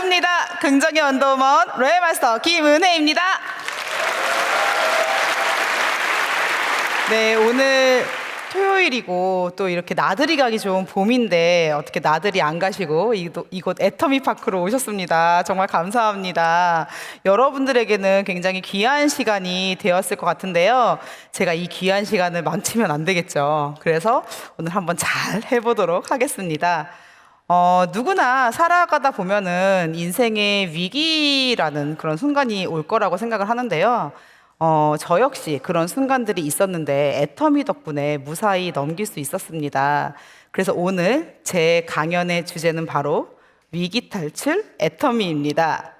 반갑습니다. 긍정의 원더우먼 로얄마스터 김은혜입니다. 네, 오늘 토요일이고 또 이렇게 나들이 가기 좋은 봄인데 어떻게 나들이 안 가시고 이곳 애터미 파크로 오셨습니다. 정말 감사합니다. 여러분들에게는 굉장히 귀한 시간이 되었을 것 같은데요. 제가 이 귀한 시간을 망치면 안 되겠죠. 그래서 오늘 한번 잘 해보도록 하겠습니다. 누구나 살아가다 보면은 인생의 위기라는 그런 순간이 올 거라고 생각을 하는데요. 저 역시 그런 순간들이 있었는데 애터미 덕분에 무사히 넘길 수 있었습니다. 그래서 오늘 제 강연의 주제는 바로 위기 탈출 애터미입니다.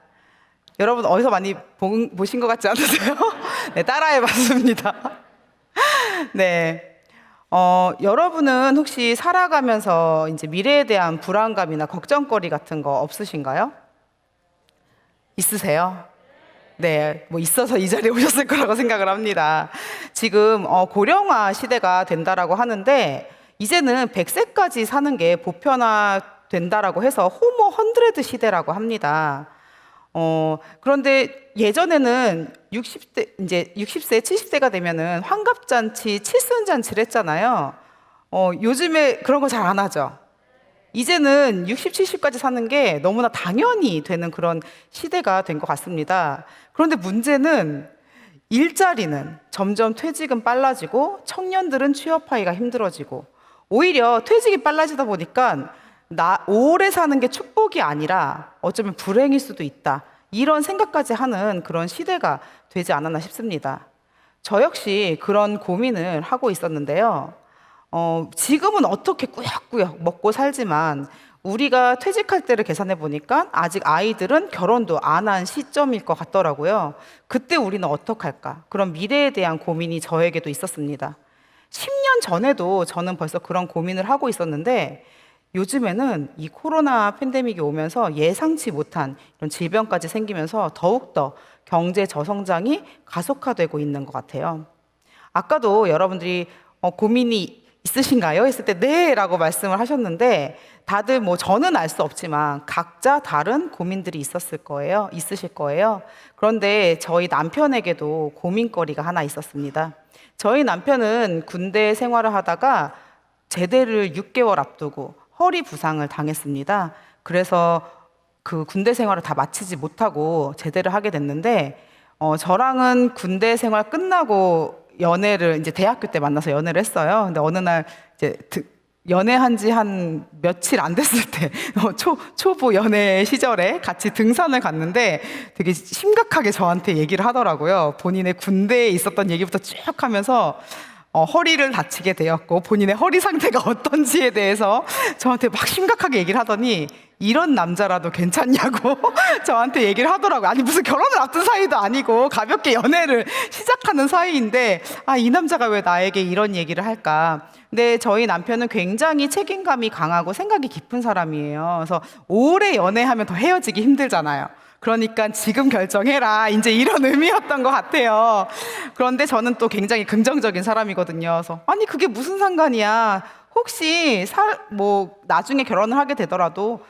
여러분 어디서 많이 보신 것 같지 않으세요? 네, 따라해 봤습니다. 네. 여러분은 혹시 살아가면서 이제 미래에 대한 불안감이나 걱정거리 같은 거 없으신가요? 있으세요? 네, 뭐 있어서 이 자리에 오셨을 거라고 생각을 합니다. 지금 고령화 시대가 된다라고 하는데 이제는 100세까지 사는 게 보편화된다라고 해서 호모 100 시대라고 합니다. 그런데 예전에는 60세, 70세가 되면은 환갑잔치, 칠순잔치를 했잖아요. 요즘에 그런 거 잘 안 하죠. 이제는 60, 70까지 사는 게 너무나 당연히 되는 그런 시대가 된 것 같습니다. 그런데 문제는 일자리는 점점 퇴직은 빨라지고 청년들은 취업하기가 힘들어지고 오히려 퇴직이 빨라지다 보니까 오래 사는 게 축복이 아니라 어쩌면 불행일 수도 있다. 이런 생각까지 하는 그런 시대가 되지 않았나 싶습니다. 저 역시 그런 고민을 하고 있었는데요. 지금은 어떻게 꾸역꾸역 먹고 살지만 우리가 퇴직할 때를 계산해 보니까 아직 아이들은 결혼도 안 한 시점일 것 같더라고요. 그때 우리는 어떡할까? 그런 미래에 대한 고민이 저에게도 있었습니다. 10년 전에도 저는 벌써 그런 고민을 하고 있었는데 요즘에는 이 코로나 팬데믹이 오면서 예상치 못한 이런 질병까지 생기면서 더욱더 경제 저성장이 가속화되고 있는 것 같아요. 아까도 여러분들이 고민이 있으신가요? 했을 때 네 라고 말씀을 하셨는데 다들 뭐 저는 알 수 없지만 각자 다른 고민들이 있으실 거예요. 그런데 저희 남편에게도 고민거리가 하나 있었습니다. 저희 남편은 군대 생활을 하다가 제대를 6개월 앞두고 허리 부상을 당했습니다. 그래서 그 군대 생활을 다 마치지 못하고 제대를 하게 됐는데 저랑은 군대 생활 끝나고 연애를 이제 대학교 때 만나서 연애를 했어요. 근데 어느 날 이제 연애한 지 한 며칠 안 됐을 때 초보 연애 시절에 같이 등산을 갔는데 되게 심각하게 저한테 얘기를 하더라고요. 본인의 군대에 있었던 얘기부터 쭉 하면서 허리를 다치게 되었고 본인의 허리 상태가 어떤지에 대해서 저한테 막 심각하게 얘기를 하더니 이런 남자라도 괜찮냐고 저한테 얘기를 하더라고요. 아니 무슨 결혼을 앞둔 사이도 아니고 가볍게 연애를 시작하는 사이인데 이 남자가 왜 나에게 이런 얘기를 할까. 근데 저희 남편은 굉장히 책임감이 강하고 생각이 깊은 사람이에요. 그래서 오래 연애하면 더 헤어지기 힘들잖아요. 그러니까 지금 결정해라 이제 이런 의미였던 것 같아요. 그런데 저는 또 굉장히 긍정적인 사람이거든요. 그래서 아니 그게 무슨 상관이야. 혹시 나중에 결혼을 하게 되더라도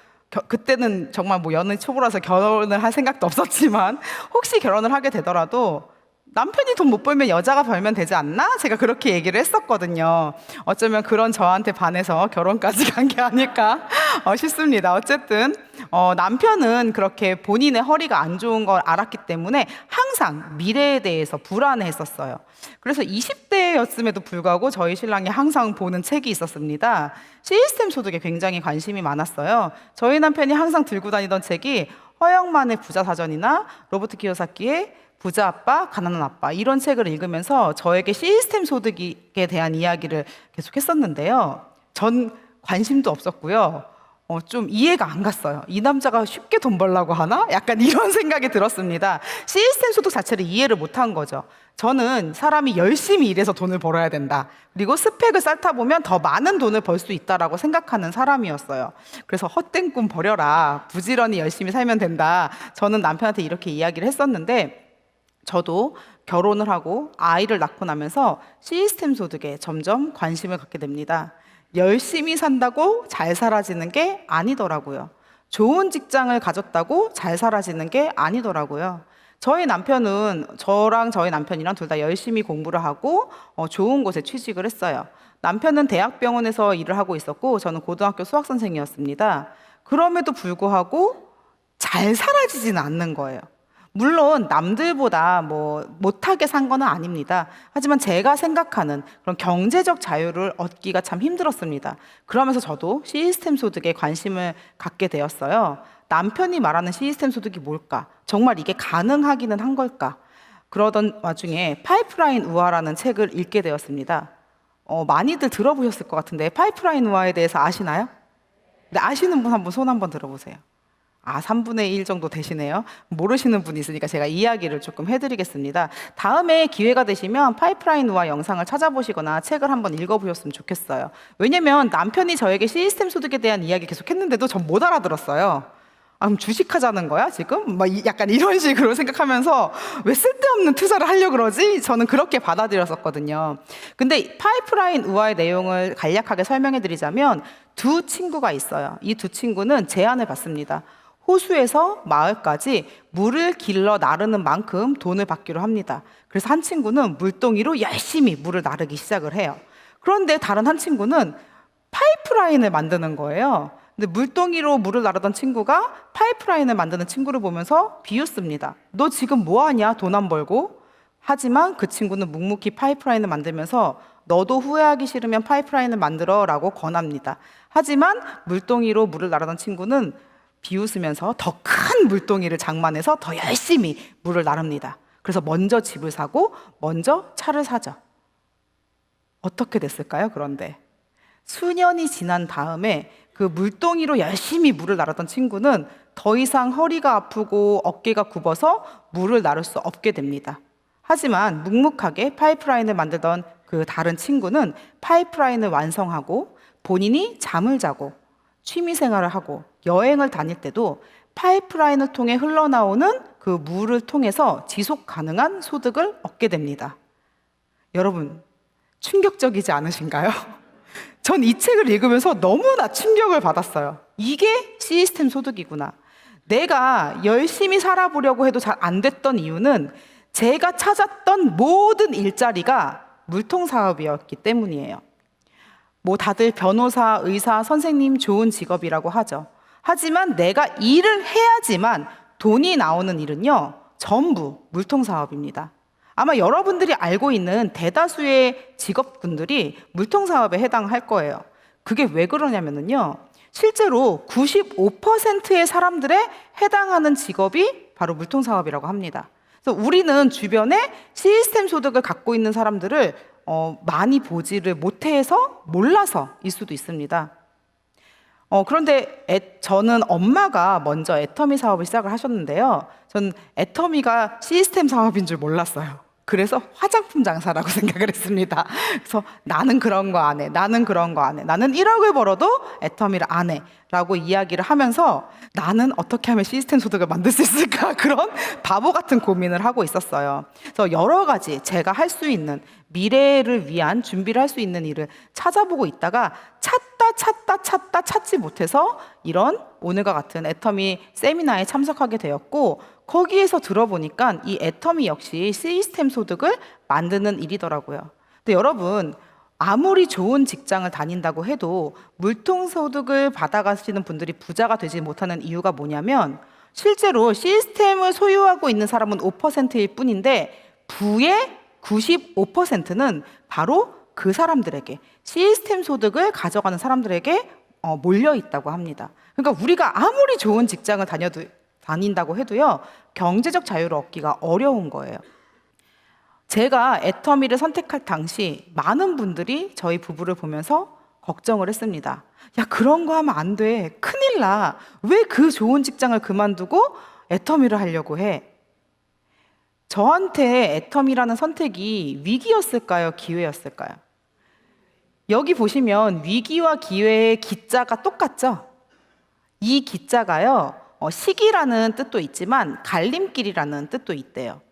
그때는 정말 뭐 연애 초보라서 결혼을 할 생각도 없었지만 혹시 결혼을 하게 되더라도 남편이 돈 못 벌면 여자가 벌면 되지 않나? 제가 그렇게 얘기를 했었거든요. 어쩌면 그런 저한테 반해서 결혼까지 간 게 아닐까 싶습니다. 어쨌든 남편은 그렇게 본인의 허리가 안 좋은 걸 알았기 때문에 항상 미래에 대해서 불안해했었어요. 그래서 20대였음에도 불구하고 저희 신랑이 항상 보는 책이 있었습니다. 시스템 소득에 굉장히 관심이 많았어요. 저희 남편이 항상 들고 다니던 책이 허영만의 부자사전이나 로버트 키요사키의 부자 아빠, 가난한 아빠 이런 책을 읽으면서 저에게 시스템 소득에 대한 이야기를 계속 했었는데요. 전 관심도 없었고요. 좀 이해가 안 갔어요. 이 남자가 쉽게 돈 벌라고 하나? 약간 이런 생각이 들었습니다. 시스템 소득 자체를 이해를 못한 거죠. 저는 사람이 열심히 일해서 돈을 벌어야 된다. 그리고 스펙을 쌓다 보면 더 많은 돈을 벌 수 있다라고 생각하는 사람이었어요. 그래서 헛된 꿈 버려라. 부지런히 열심히 살면 된다. 저는 남편한테 이렇게 이야기를 했었는데 저도 결혼을 하고 아이를 낳고 나면서 시스템 소득에 점점 관심을 갖게 됩니다. 열심히 산다고 잘 살아지는 게 아니더라고요. 좋은 직장을 가졌다고 잘 살아지는 게 아니더라고요. 저희 남편이랑 둘 다 열심히 공부를 하고 좋은 곳에 취직을 했어요. 남편은 대학병원에서 일을 하고 있었고 저는 고등학교 수학선생이었습니다. 그럼에도 불구하고 잘 살아지지는 않는 거예요. 물론 남들보다 못하게 산 거는 아닙니다. 하지만 제가 생각하는 그런 경제적 자유를 얻기가 참 힘들었습니다. 그러면서 저도 시스템 소득에 관심을 갖게 되었어요. 남편이 말하는 시스템 소득이 뭘까? 정말 이게 가능하기는 한 걸까? 그러던 와중에 파이프라인 우화라는 책을 읽게 되었습니다. 많이들 들어보셨을 것 같은데 파이프라인 우화에 대해서 아시나요? 네, 아시는 분 한번 손 한번 들어보세요. 3분의 1 정도 되시네요. 모르시는 분이 있으니까 제가 이야기를 조금 해드리겠습니다. 다음에 기회가 되시면 파이프라인 우화 영상을 찾아보시거나 책을 한번 읽어보셨으면 좋겠어요. 왜냐면 남편이 저에게 시스템 소득에 대한 이야기 계속 했는데도 전 못 알아들었어요. 그럼 주식하자는 거야 지금? 약간 이런 식으로 생각하면서 왜 쓸데없는 투자를 하려고 그러지? 저는 그렇게 받아들였었거든요. 근데 파이프라인 우화의 내용을 간략하게 설명해 드리자면 두 친구가 있어요. 이 두 친구는 제안을 받습니다. 호수에서 마을까지 물을 길러 나르는 만큼 돈을 받기로 합니다. 그래서 한 친구는 물동이로 열심히 물을 나르기 시작을 해요. 그런데 다른 한 친구는 파이프라인을 만드는 거예요. 근데 물동이로 물을 나르던 친구가 파이프라인을 만드는 친구를 보면서 비웃습니다. 너 지금 뭐 하냐? 돈 안 벌고. 하지만 그 친구는 묵묵히 파이프라인을 만들면서 너도 후회하기 싫으면 파이프라인을 만들어 라고 권합니다. 하지만 물동이로 물을 나르던 친구는 비웃으면서 더 큰 물동이를 장만해서 더 열심히 물을 나릅니다. 그래서 먼저 집을 사고 먼저 차를 사죠. 어떻게 됐을까요? 그런데 수년이 지난 다음에 그 물동이로 열심히 물을 나르던 친구는 더 이상 허리가 아프고 어깨가 굽어서 물을 나를 수 없게 됩니다. 하지만 묵묵하게 파이프라인을 만들던 그 다른 친구는 파이프라인을 완성하고 본인이 잠을 자고 취미생활을 하고 여행을 다닐 때도 파이프라인을 통해 흘러나오는 그 물을 통해서 지속 가능한 소득을 얻게 됩니다. 여러분, 충격적이지 않으신가요? 전 이 책을 읽으면서 너무나 충격을 받았어요. 이게 시스템 소득이구나. 내가 열심히 살아보려고 해도 잘 안 됐던 이유는 제가 찾았던 모든 일자리가 물통사업이었기 때문이에요. 다들 변호사, 의사, 선생님 좋은 직업이라고 하죠. 하지만 내가 일을 해야지만 돈이 나오는 일은요, 전부 물통사업입니다. 아마 여러분들이 알고 있는 대다수의 직업군들이 물통사업에 해당할 거예요. 그게 왜 그러냐면요, 실제로 95%의 사람들에 해당하는 직업이 바로 물통사업이라고 합니다. 그래서 우리는 주변에 시스템 소득을 갖고 있는 사람들을 많이 보지를 못해서 몰라서일 수도 있습니다. 그런데 저는 엄마가 먼저 애터미 사업을 시작을 하셨는데요. 전 애터미가 시스템 사업인 줄 몰랐어요. 그래서 화장품 장사라고 생각을 했습니다. 그래서 나는 그런 거 안 해. 나는 그런 거 안 해. 나는 1억을 벌어도 애터미를 안 해. 라고 이야기를 하면서 나는 어떻게 하면 시스템 소득을 만들 수 있을까? 그런 바보 같은 고민을 하고 있었어요. 그래서 여러 가지 제가 할 수 있는 미래를 위한 준비를 할 수 있는 일을 찾아보고 있다가 찾지 못해서 이런 오늘과 같은 애터미 세미나에 참석하게 되었고, 거기에서 들어보니까 이 애터미 역시 시스템 소득을 만드는 일이더라고요. 근데 여러분, 아무리 좋은 직장을 다닌다고 해도 물통소득을 받아가시는 분들이 부자가 되지 못하는 이유가 뭐냐면, 실제로 시스템을 소유하고 있는 사람은 5%일 뿐인데 부의 95%는 바로 그 사람들에게, 시스템 소득을 가져가는 사람들에게 몰려 있다고 합니다. 그러니까 우리가 아무리 좋은 직장을 다닌다고 해도요, 경제적 자유를 얻기가 어려운 거예요. 제가 애터미를 선택할 당시 많은 분들이 저희 부부를 보면서 걱정을 했습니다. 야, 그런 거 하면 안 돼. 큰일 나. 왜 그 좋은 직장을 그만두고 애터미를 하려고 해? 저한테 애터미라는 선택이 위기였을까요? 기회였을까요? 여기 보시면 위기와 기회의 기자가 똑같죠? 이 기자가요, 시기라는 뜻도 있지만 갈림길이라는 뜻도 있대요.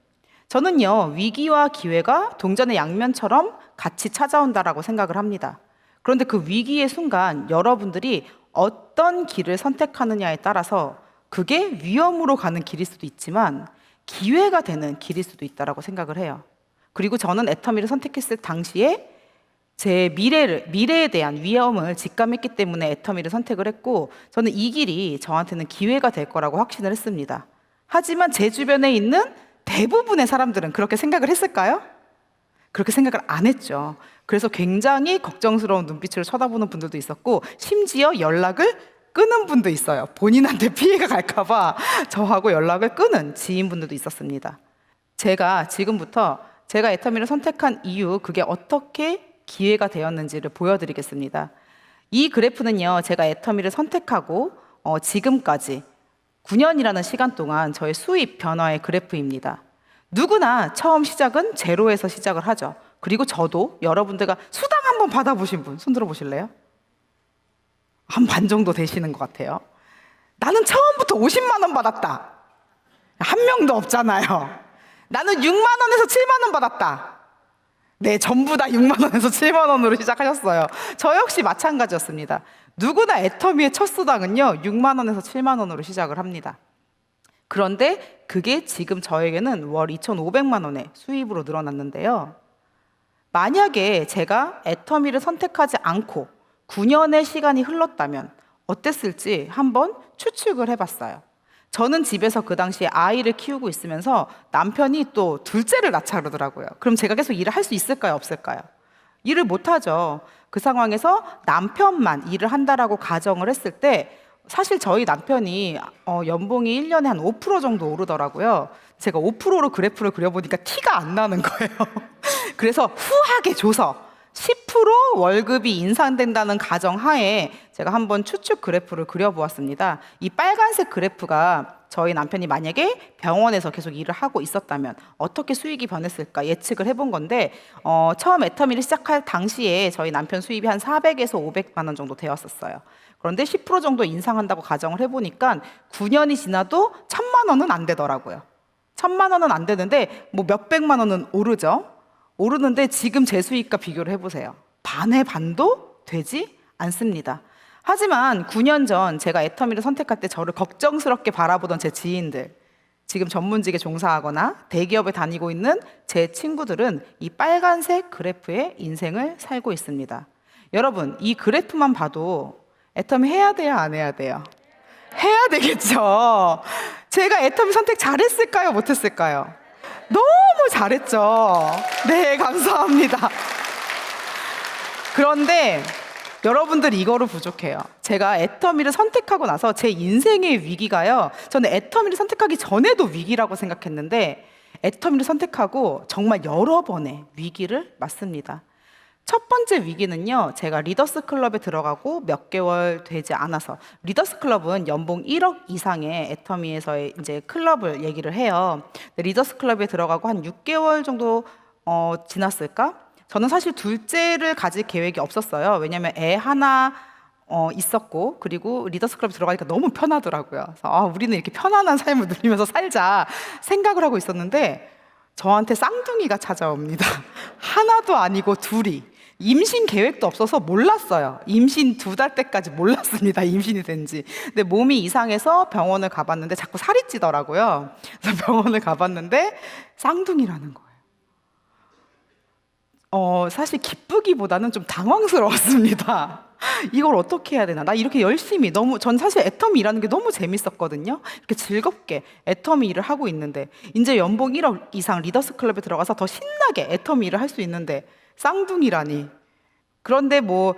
저는요, 위기와 기회가 동전의 양면처럼 같이 찾아온다라고 생각을 합니다. 그런데 그 위기의 순간 여러분들이 어떤 길을 선택하느냐에 따라서 그게 위험으로 가는 길일 수도 있지만 기회가 되는 길일 수도 있다라고 생각을 해요. 그리고 저는 애터미를 선택했을 당시에 제 미래에 대한 위험을 직감했기 때문에 애터미를 선택을 했고, 저는 이 길이 저한테는 기회가 될 거라고 확신을 했습니다. 하지만 제 주변에 있는 대부분의 사람들은 그렇게 생각을 했을까요? 그렇게 생각을 안 했죠. 그래서 굉장히 걱정스러운 눈빛으로 쳐다보는 분들도 있었고, 심지어 연락을 끊은 분도 있어요. 본인한테 피해가 갈까봐 저하고 연락을 끊은 지인분들도 있었습니다. 제가 지금부터 제가 애터미를 선택한 이유, 그게 어떻게 기회가 되었는지를 보여드리겠습니다. 이 그래프는요, 제가 애터미를 선택하고 지금까지 9년이라는 시간 동안 저의 수입 변화의 그래프입니다. 누구나 처음 시작은 제로에서 시작을 하죠. 그리고 저도, 여러분들과 수당 한번 받아보신 분 손 들어보실래요? 한 반 정도 되시는 것 같아요. 나는 처음부터 50만 원 받았다. 한 명도 없잖아요. 나는 6만 원에서 7만 원 받았다. 네, 전부 다 6만 원에서 7만 원으로 시작하셨어요. 저 역시 마찬가지였습니다. 누구나 애터미의 첫 수당은요, 6만 원에서 7만 원으로 시작을 합니다. 그런데 그게 지금 저에게는 월 2,500만 원의 수입으로 늘어났는데요. 만약에 제가 애터미를 선택하지 않고 9년의 시간이 흘렀다면 어땠을지 한번 추측을 해봤어요. 저는 집에서 그 당시에 아이를 키우고 있으면서 남편이 또 둘째를 낳자 그러더라고요. 그럼 제가 계속 일을 할 수 있을까요? 없을까요? 일을 못하죠. 그 상황에서 남편만 일을 한다라고 가정을 했을 때 사실 저희 남편이 연봉이 1년에 한 5% 정도 오르더라고요. 제가 5%로 그래프를 그려보니까 티가 안 나는 거예요. 그래서 후하게 줘서 10% 월급이 인상된다는 가정하에 제가 한번 추측 그래프를 그려보았습니다. 이 빨간색 그래프가 저희 남편이 만약에 병원에서 계속 일을 하고 있었다면 어떻게 수익이 변했을까 예측을 해본 건데, 처음 애터미를 시작할 당시에 저희 남편 수입이 한 400에서 500만 원 정도 되었었어요. 그런데 10% 정도 인상한다고 가정을 해보니까 9년이 지나도 1,000만 원은 안 되더라고요. 1,000만 원은 안 되는데 뭐 몇백만 원은 오르죠. 오르는데 지금 제 수익과 비교를 해보세요. 반의 반도 되지 않습니다. 하지만 9년 전 제가 애터미를 선택할 때 저를 걱정스럽게 바라보던 제 지인들, 지금 전문직에 종사하거나 대기업에 다니고 있는 제 친구들은 이 빨간색 그래프의 인생을 살고 있습니다. 여러분, 이 그래프만 봐도 애터미 해야 돼요, 안 해야 돼요? 해야 되겠죠. 제가 애터미 선택 잘했을까요, 못했을까요? 너무 잘했죠. 네, 감사합니다. 그런데 여러분들 이거로 부족해요. 제가 애터미를 선택하고 나서 제 인생의 위기가요, 저는 애터미를 선택하기 전에도 위기라고 생각했는데 애터미를 선택하고 정말 여러 번의 위기를 맞습니다. 첫 번째 위기는요, 제가 리더스 클럽에 들어가고 몇 개월 되지 않아서, 리더스 클럽은 연봉 1억 이상의 애터미에서의 이제 클럽을 얘기를 해요. 리더스 클럽에 들어가고 한 6개월 정도 지났을까? 저는 사실 둘째를 가질 계획이 없었어요. 왜냐면 애 하나 있었고, 그리고 리더스 클럽에 들어가니까 너무 편하더라고요. 그래서 우리는 이렇게 편안한 삶을 누리면서 살자 생각을 하고 있었는데 저한테 쌍둥이가 찾아옵니다. 하나도 아니고 둘이. 임신 계획도 없어서 몰랐어요. 임신 2달 때까지 몰랐습니다. 임신이 된지. 근데 몸이 이상해서 병원을 가봤는데 자꾸 살이 찌더라고요. 그래서 병원을 가봤는데 쌍둥이라는 거예요. 사실 기쁘기보다는 좀 당황스러웠습니다. 이걸 어떻게 해야 되나? 나 이렇게 열심히 전 사실 애터미 일하는 게 너무 재밌었거든요. 이렇게 즐겁게 애터미 일을 하고 있는데 이제 연봉 1억 이상 리더스 클럽에 들어가서 더 신나게 애터미 일을 할 수 있는데 쌍둥이라니. 그런데 뭐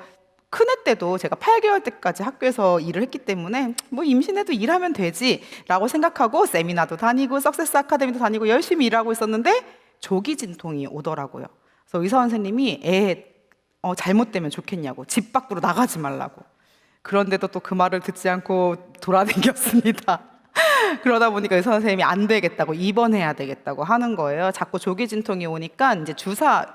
큰애 때도 제가 8개월 때까지 학교에서 일을 했기 때문에 뭐 임신해도 일하면 되지라고 생각하고 세미나도 다니고 석세스 아카데미도 다니고 열심히 일하고 있었는데 조기 진통이 오더라고요. 그래서 의사 선생님이 애 잘못되면 좋겠냐고, 집 밖으로 나가지 말라고. 그런데도 또 그 말을 듣지 않고 돌아다녔습니다. 그러다 보니까 의사 선생님이 안 되겠다고, 입원해야 되겠다고 하는 거예요. 자꾸 조기 진통이 오니까 이제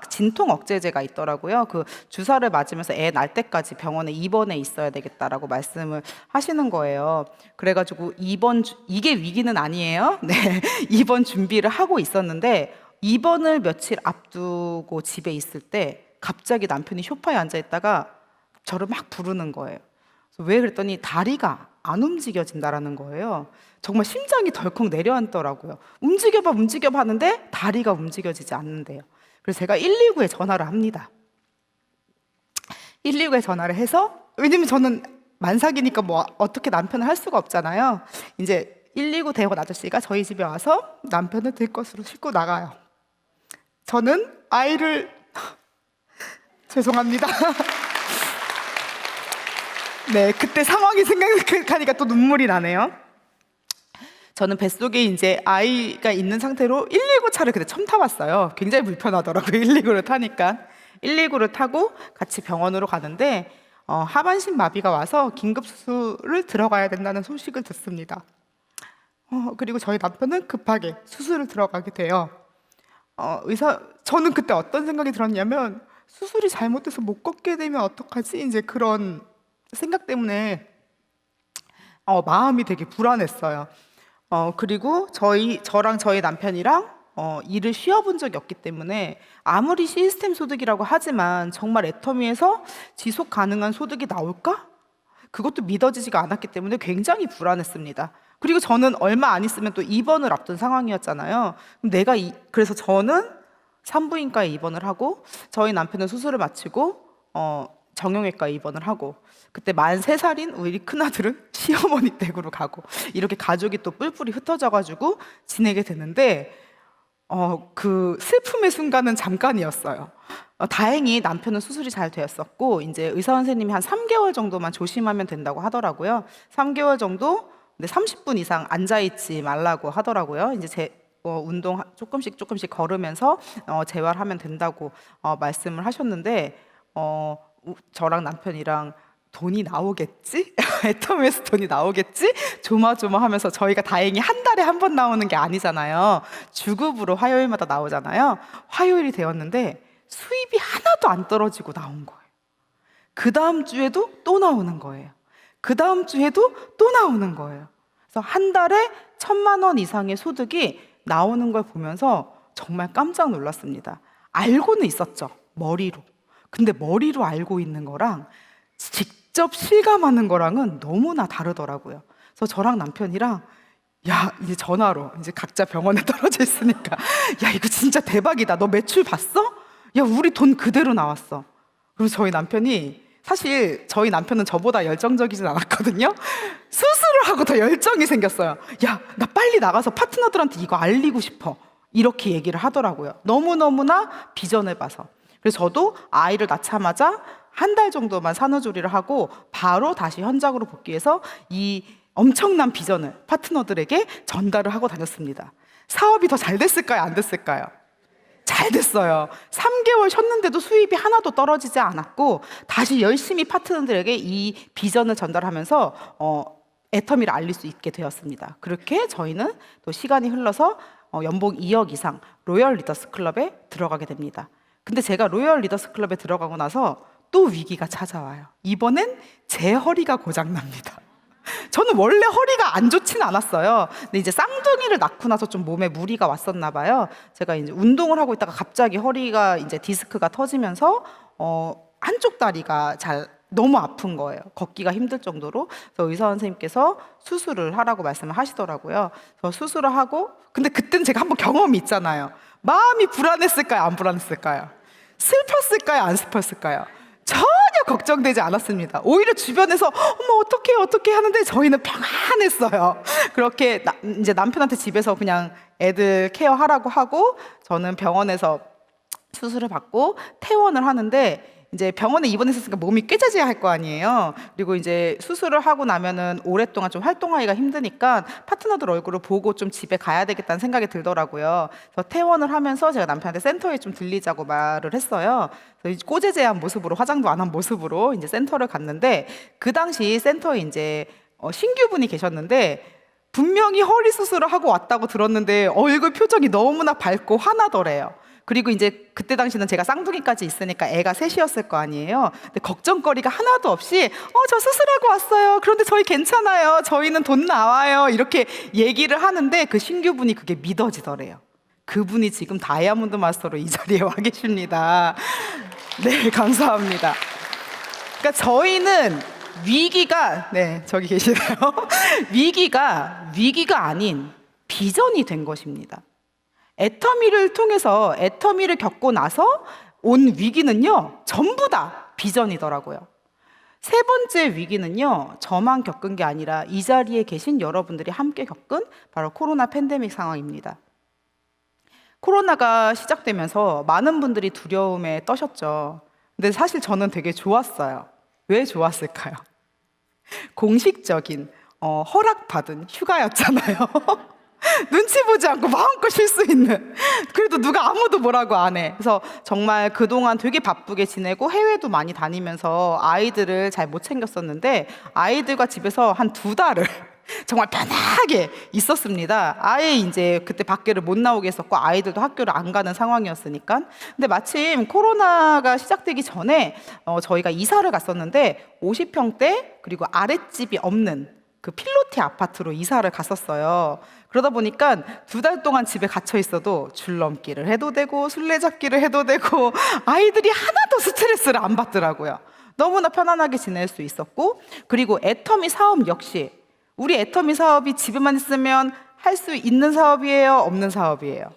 진통 억제제가 있더라고요. 그 주사를 맞으면서 애 날 때까지 병원에 입원해 있어야 되겠다라고 말씀을 하시는 거예요. 그래가지고 이게 위기는 아니에요. 네, 입원 준비를 하고 있었는데 입원을 며칠 앞두고 집에 있을 때 갑자기 남편이 소파에 앉아 있다가 저를 막 부르는 거예요. 그래서 왜 그랬더니 다리가 안 움직여진다라는 거예요. 정말 심장이 덜컥 내려앉더라고요. 움직여봐 하는데 다리가 움직여지지 않는데요. 그래서 제가 119에 전화를 합니다. 119에 전화를 해서, 왜냐면 저는 만삭이니까 뭐 어떻게 남편을 할 수가 없잖아요. 이제 119 대원 아저씨가 저희 집에 와서 남편을 들것으로 싣고 나가요. 저는 아이를 죄송합니다. 네, 그때 상황이 생각하니까 또 눈물이 나네요. 저는 뱃속에 이제 아이가 있는 상태로 119 차를 그때 처음 타봤어요. 굉장히 불편하더라고요. 119를 타니까. 119를 타고 같이 병원으로 가는데 하반신 마비가 와서 긴급 수술을 들어가야 된다는 소식을 듣습니다. 그리고 저희 남편은 급하게 수술을 들어가게 돼요. 저는 그때 어떤 생각이 들었냐면, 수술이 잘못돼서 못 걷게 되면 어떡하지? 이제 그런 생각 때문에 마음이 되게 불안했어요. 그리고 저랑 저희 남편이랑 일을 쉬어본 적이 없기 때문에 아무리 시스템 소득이라고 하지만 정말 애터미에서 지속 가능한 소득이 나올까? 그것도 믿어지지가 않았기 때문에 굉장히 불안했습니다. 그리고 저는 얼마 안 있으면 또 입원을 앞둔 상황이었잖아요. 그래서 저는 산부인과에 입원을 하고, 저희 남편은 수술을 마치고 정형외과에 입원을 하고, 그때 만 3살인 우리 큰아들은 시어머니 댁으로 가고, 이렇게 가족이 또 뿔뿔이 흩어져가지고 지내게 되는데, 그 슬픔의 순간은 잠깐이었어요. 다행히 남편은 수술이 잘 되었었고, 이제 의사 선생님이 한 3개월 정도만 조심하면 된다고 하더라고요. 3개월 정도, 근데 30분 이상 앉아있지 말라고 하더라고요. 이제 운동 조금씩 걸으면서 재활하면 된다고 말씀을 하셨는데, 저랑 남편이랑 돈이 나오겠지? 애터미에서 돈이 나오겠지? 조마조마하면서, 저희가 다행히 한 달에 한 번 나오는 게 아니잖아요. 주급으로 화요일마다 나오잖아요. 화요일이 되었는데 수입이 하나도 안 떨어지고 나온 거예요. 그 다음 주에도 또 나오는 거예요. 그 다음 주에도 또 나오는 거예요. 그래서 한 달에 1,000만 원 이상의 소득이 나오는 걸 보면서 정말 깜짝 놀랐습니다. 알고는 있었죠, 머리로. 근데 머리로 알고 있는 거랑 직접 실감하는 거랑은 너무나 다르더라고요. 그래서 저랑 남편이랑, 이제 전화로, 이제 각자 병원에 떨어져 있으니까, 이거 진짜 대박이다. 너 매출 봤어? 우리 돈 그대로 나왔어. 그리고 저희 남편이, 사실 저희 남편은 저보다 열정적이진 않았거든요. 수술을 하고 더 열정이 생겼어요. 나 빨리 나가서 파트너들한테 이거 알리고 싶어. 이렇게 얘기를 하더라고요. 너무너무나 비전을 봐서. 그래서 저도 아이를 낳자마자 한 달 정도만 산후조리를 하고 바로 다시 현장으로 복귀해서 이 엄청난 비전을 파트너들에게 전달을 하고 다녔습니다. 사업이 더 잘 됐을까요? 안 됐을까요? 잘 됐어요. 3개월 쉬었는데도 수입이 하나도 떨어지지 않았고, 다시 열심히 파트너들에게 이 비전을 전달하면서 애터미를 알릴 수 있게 되었습니다. 그렇게 저희는 또 시간이 흘러서 연봉 2억 이상 로열 리더스 클럽에 들어가게 됩니다. 근데 제가 로열 리더스 클럽에 들어가고 나서 또 위기가 찾아와요. 이번엔 제 허리가 고장납니다. 저는 원래 허리가 안 좋지는 않았어요. 근데 이제 쌍둥이를 낳고 나서 좀 몸에 무리가 왔었나 봐요. 제가 이제 운동을 하고 있다가 갑자기 허리가 이제 디스크가 터지면서 한쪽 다리가 너무 아픈 거예요. 걷기가 힘들 정도로. 그래서 의사 선생님께서 수술을 하라고 말씀을 하시더라고요. 그래서 수술을 하고, 근데 그때는 제가 한번 경험이 있잖아요. 마음이 불안했을까요? 안 불안했을까요? 슬펐을까요? 안 슬펐을까요? 전혀 걱정되지 않았습니다. 오히려 주변에서 어머 어떡해 하는데 저희는 평안했어요. 그렇게 이제 남편한테 집에서 그냥 애들 케어하라고 하고, 저는 병원에서 수술을 받고 퇴원을 하는데, 이제 병원에 입원했으니까 몸이 꾀죄죄할 거 아니에요. 그리고 이제 수술을 하고 나면은 오랫동안 좀 활동하기가 힘드니까 파트너들 얼굴을 보고 좀 집에 가야 되겠다는 생각이 들더라고요. 그래서 퇴원을 하면서 제가 남편한테 센터에 좀 들리자고 말을 했어요. 그래서 꼬재재한 모습으로, 화장도 안 한 모습으로 이제 센터를 갔는데, 그 당시 센터에 이제 신규분이 계셨는데, 분명히 허리 수술을 하고 왔다고 들었는데 얼굴 표정이 너무나 밝고 환하더래요. 그리고 이제 그때 당시는 제가 쌍둥이까지 있으니까 애가 셋이었을 거 아니에요. 근데 걱정거리가 하나도 없이 저 수술하고 왔어요. 그런데 저희 괜찮아요. 저희는 돈 나와요. 이렇게 얘기를 하는데 그 신규분이 그게 믿어지더래요. 그분이 지금 다이아몬드 마스터로 이 자리에 와 계십니다. 네, 감사합니다. 그러니까 저희는 위기가, 네, 저기 계시네요. 위기가 아닌 비전이 된 것입니다. 애터미를 통해서 애터미를 겪고 나서 온 위기는요, 전부 다 비전이더라고요. 세 번째 위기는요, 저만 겪은 게 아니라 이 자리에 계신 여러분들이 함께 겪은 바로 코로나 팬데믹 상황입니다. 코로나가 시작되면서 많은 분들이 두려움에 떠셨죠. 근데 사실 저는 되게 좋았어요. 왜 좋았을까요? 공식적인 허락받은 휴가였잖아요. 눈치 보지 않고 마음껏 쉴 수 있는. 그래도 누가 아무도 뭐라고 안 해. 그래서 정말 그동안 되게 바쁘게 지내고 해외도 많이 다니면서 아이들을 잘 못 챙겼었는데 아이들과 집에서 한 2달을 정말 편하게 있었습니다. 아예 이제 그때 밖에를 못 나오게 했었고 아이들도 학교를 안 가는 상황이었으니까. 근데 마침 코로나가 시작되기 전에 저희가 이사를 갔었는데 50평대 그리고 아랫집이 없는 그 필로티 아파트로 이사를 갔었어요. 그러다 보니까 2달 동안 집에 갇혀 있어도 줄넘기를 해도 되고 술래잡기를 해도 되고 아이들이 하나도 스트레스를 안 받더라고요. 너무나 편안하게 지낼 수 있었고, 그리고 애터미 사업 역시 우리 애터미 사업이 집에만 있으면 할 수 있는 사업이에요, 없는 사업이에요?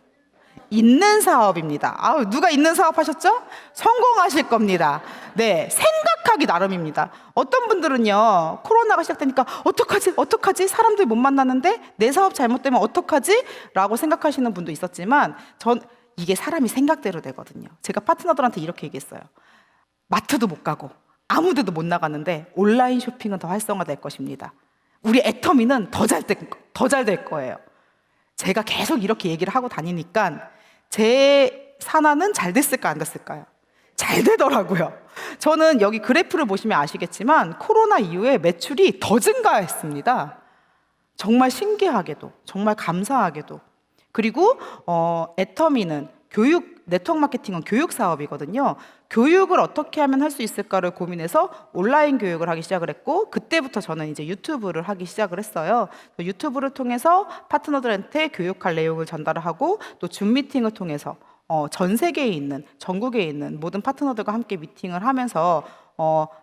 있는 사업입니다. 아우, 누가 있는 사업 하셨죠? 성공하실 겁니다. 네, 생각하기 나름입니다. 어떤 분들은요, 코로나가 시작되니까 어떡하지? 사람들 못 만나는데 내 사업 잘못되면 어떡하지? 라고 생각하시는 분도 있었지만 이게 사람이 생각대로 되거든요. 제가 파트너들한테 이렇게 얘기했어요. 마트도 못 가고 아무 데도 못 나가는데 온라인 쇼핑은 더 활성화될 것입니다. 우리 애터미는 더 잘 될 거예요. 제가 계속 이렇게 얘기를 하고 다니니까 제 산하는 잘 됐을까 안 됐을까요? 잘 되더라고요. 저는 여기 그래프를 보시면 아시겠지만 코로나 이후에 매출이 더 증가했습니다. 정말 신기하게도, 정말 감사하게도. 그리고 애터미는 네트워크 마케팅은 교육 사업이거든요. 교육을 어떻게 하면 할 수 있을까를 고민해서 온라인 교육을 하기 시작을 했고, 그때부터 저는 이제 유튜브를 하기 시작을 했어요. 유튜브를 통해서 파트너들한테 교육할 내용을 전달을 하고, 또 줌 미팅을 통해서 전 세계에 있는, 전국에 있는 모든 파트너들과 함께 미팅을 하면서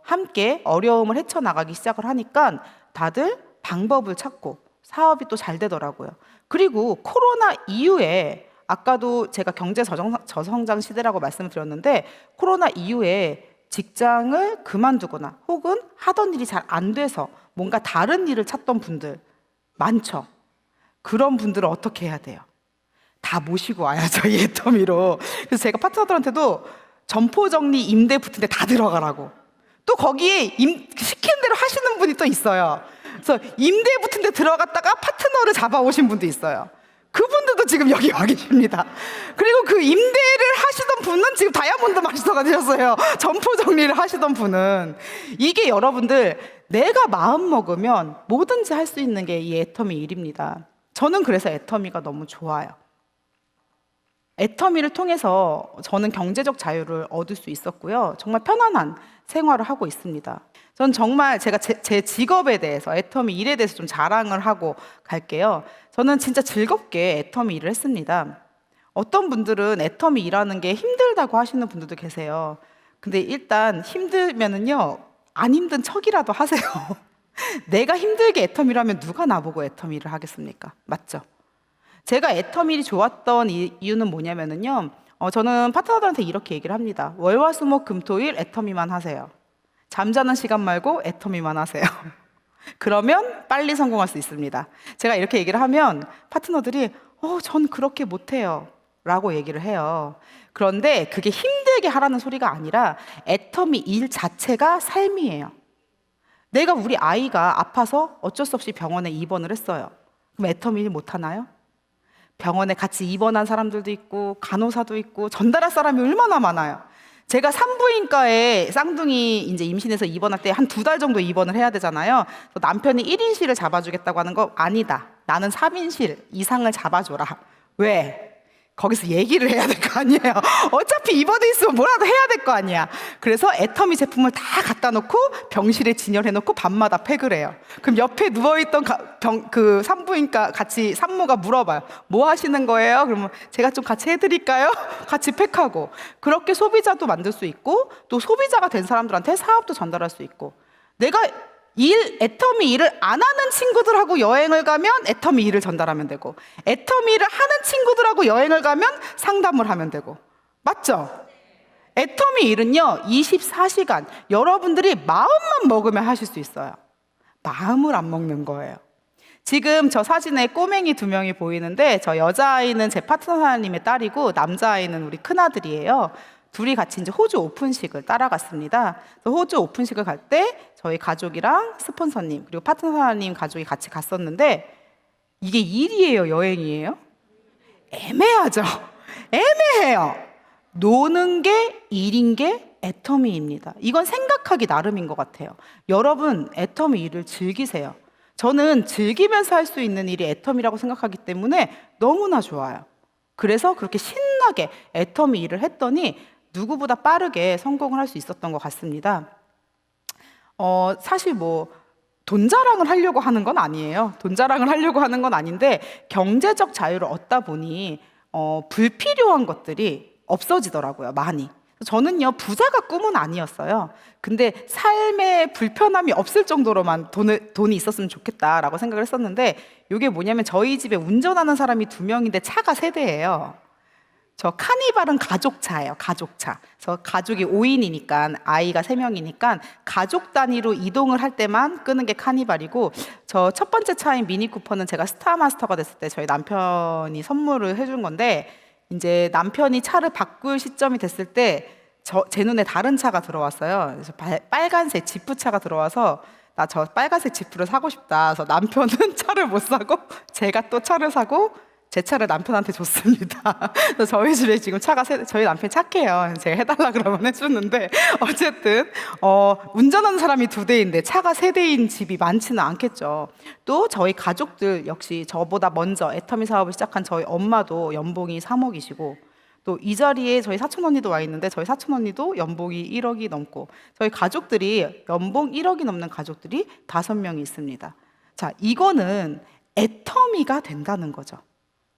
함께 어려움을 헤쳐나가기 시작을 하니까 다들 방법을 찾고 사업이 또 잘 되더라고요. 그리고 코로나 이후에 아까도 제가 경제 저성장 시대라고 말씀을 드렸는데, 코로나 이후에 직장을 그만두거나 혹은 하던 일이 잘 안 돼서 뭔가 다른 일을 찾던 분들 많죠. 그런 분들은 어떻게 해야 돼요? 다 모시고 와야죠, 이 애터미로. 그래서 제가 파트너들한테도 점포정리 임대 붙은데 다 들어가라고. 또 거기에 시키는 대로 하시는 분이 또 있어요. 그래서 임대 붙은데 들어갔다가 파트너를 잡아오신 분도 있어요. 그분들도 지금 여기 와 계십니다. 그리고 그 임대를 하시던 분은 지금 다이아몬드 마스터가 되셨어요. 점포 정리를 하시던 분은. 이게 여러분들, 내가 마음 먹으면 뭐든지 할 수 있는 게 이 애터미 일입니다. 저는 그래서 애터미가 너무 좋아요. 애터미를 통해서 저는 경제적 자유를 얻을 수 있었고요. 정말 편안한 생활을 하고 있습니다. 전 정말 제가 제 직업에 대해서, 애터미 일에 대해서 좀 자랑을 하고 갈게요. 저는 진짜 즐겁게 애터미 일을 했습니다. 어떤 분들은 애터미 일하는 게 힘들다고 하시는 분들도 계세요. 근데 일단 힘들면은요, 안 힘든 척이라도 하세요. 내가 힘들게 애터미를 하면 누가 나보고 애터미 일을 하겠습니까? 맞죠? 제가 애터미 일이 좋았던 이유는 뭐냐면은요, 저는 파트너들한테 이렇게 얘기를 합니다. 월화수목금토일 애터미만 하세요. 잠자는 시간 말고 애터미만 하세요. 그러면 빨리 성공할 수 있습니다. 제가 이렇게 얘기를 하면 파트너들이 전 그렇게 못해요 라고 얘기를 해요. 그런데 그게 힘들게 하라는 소리가 아니라 애터미 일 자체가 삶이에요. 내가 우리 아이가 아파서 어쩔 수 없이 병원에 입원을 했어요. 그럼 애터미 일 못하나요? 병원에 같이 입원한 사람들도 있고 간호사도 있고 전달할 사람이 얼마나 많아요. 제가 산부인과에 쌍둥이 이제 임신해서 입원할 때 한 2달 정도 입원을 해야 되잖아요. 그래서 남편이 1인실을 잡아주겠다고 하는 거, 아니다, 나는 3인실 이상을 잡아줘라. 왜? 거기서 얘기를 해야 될 거 아니에요. 어차피 입원해 있으면 뭐라도 해야 될 거 아니야. 그래서 애터미 제품을 다 갖다 놓고 병실에 진열해 놓고 밤마다 팩을 해요. 그럼 옆에 누워있던 그 산부인과 같이 산모가 물어봐요. 뭐 하시는 거예요? 그러면 제가 좀 같이 해드릴까요? 같이 팩하고. 그렇게 소비자도 만들 수 있고 또 소비자가 된 사람들한테 사업도 전달할 수 있고. 내가 애터미 일을 안 하는 친구들하고 여행을 가면 애터미 일을 전달하면 되고, 애터미 일을 하는 친구들하고 여행을 가면 상담을 하면 되고. 맞죠? 애터미 일은요 24시간 여러분들이 마음만 먹으면 하실 수 있어요. 마음을 안 먹는 거예요. 지금 저 사진에 꼬맹이 2명이 보이는데, 저 여자아이는 제 파트너님의 딸이고 남자아이는 우리 큰아들이에요. 둘이 같이 이제 호주 오픈식을 따라갔습니다. 그래서 호주 오픈식을 갈 때 저희 가족이랑 스폰서님 그리고 파트너님 가족이 같이 갔었는데, 이게 일이에요, 여행이에요? 애매하죠. 애매해요. 노는 게 일인 게 애터미입니다. 이건 생각하기 나름인 것 같아요. 여러분, 애터미 일을 즐기세요. 저는 즐기면서 할 수 있는 일이 애터미라고 생각하기 때문에 너무나 좋아요. 그래서 그렇게 신나게 애터미 일을 했더니 누구보다 빠르게 성공을 할 수 있었던 것 같습니다. 사실 돈 자랑을 하려고 하는 건 아니에요. 돈 자랑을 하려고 하는 건 아닌데, 경제적 자유를 얻다 보니 불필요한 것들이 없어지더라고요, 많이. 저는요, 부자가 꿈은 아니었어요. 근데 삶에 불편함이 없을 정도로만 돈이 있었으면 좋겠다라고 생각을 했었는데, 이게 뭐냐면 저희 집에 운전하는 사람이 2명인데 차가 3대예요. 저 카니발은 가족차예요, 가족차. 그래서 가족이 5인이니까 아이가 3명이니까 가족 단위로 이동을 할 때만 끄는 게 카니발이고, 저 첫 번째 차인 미니쿠퍼는 제가 스타마스터가 됐을 때 저희 남편이 선물을 해준 건데, 이제 남편이 차를 바꿀 시점이 됐을 때 제 눈에 다른 차가 들어왔어요. 그래서 빨간색 지프차가 들어와서 나 저 빨간색 지프를 사고 싶다. 그래서 남편은 차를 못 사고 제가 또 차를 사고 제 차를 남편한테 줬습니다. 그래서 저희 집에 지금 저희 남편이 착해요. 제가 해달라 그러면 해주는데, 어쨌든 운전하는 사람이 2대인데 차가 3대인 집이 많지는 않겠죠. 또 저희 가족들 역시 저보다 먼저 애터미 사업을 시작한 저희 엄마도 연봉이 3억이시고, 또 이 자리에 저희 사촌 언니도 와 있는데 저희 사촌 언니도 연봉이 1억이 넘고, 저희 가족들이 연봉 1억이 넘는 가족들이 5명이 있습니다. 자, 이거는 애터미가 된다는 거죠.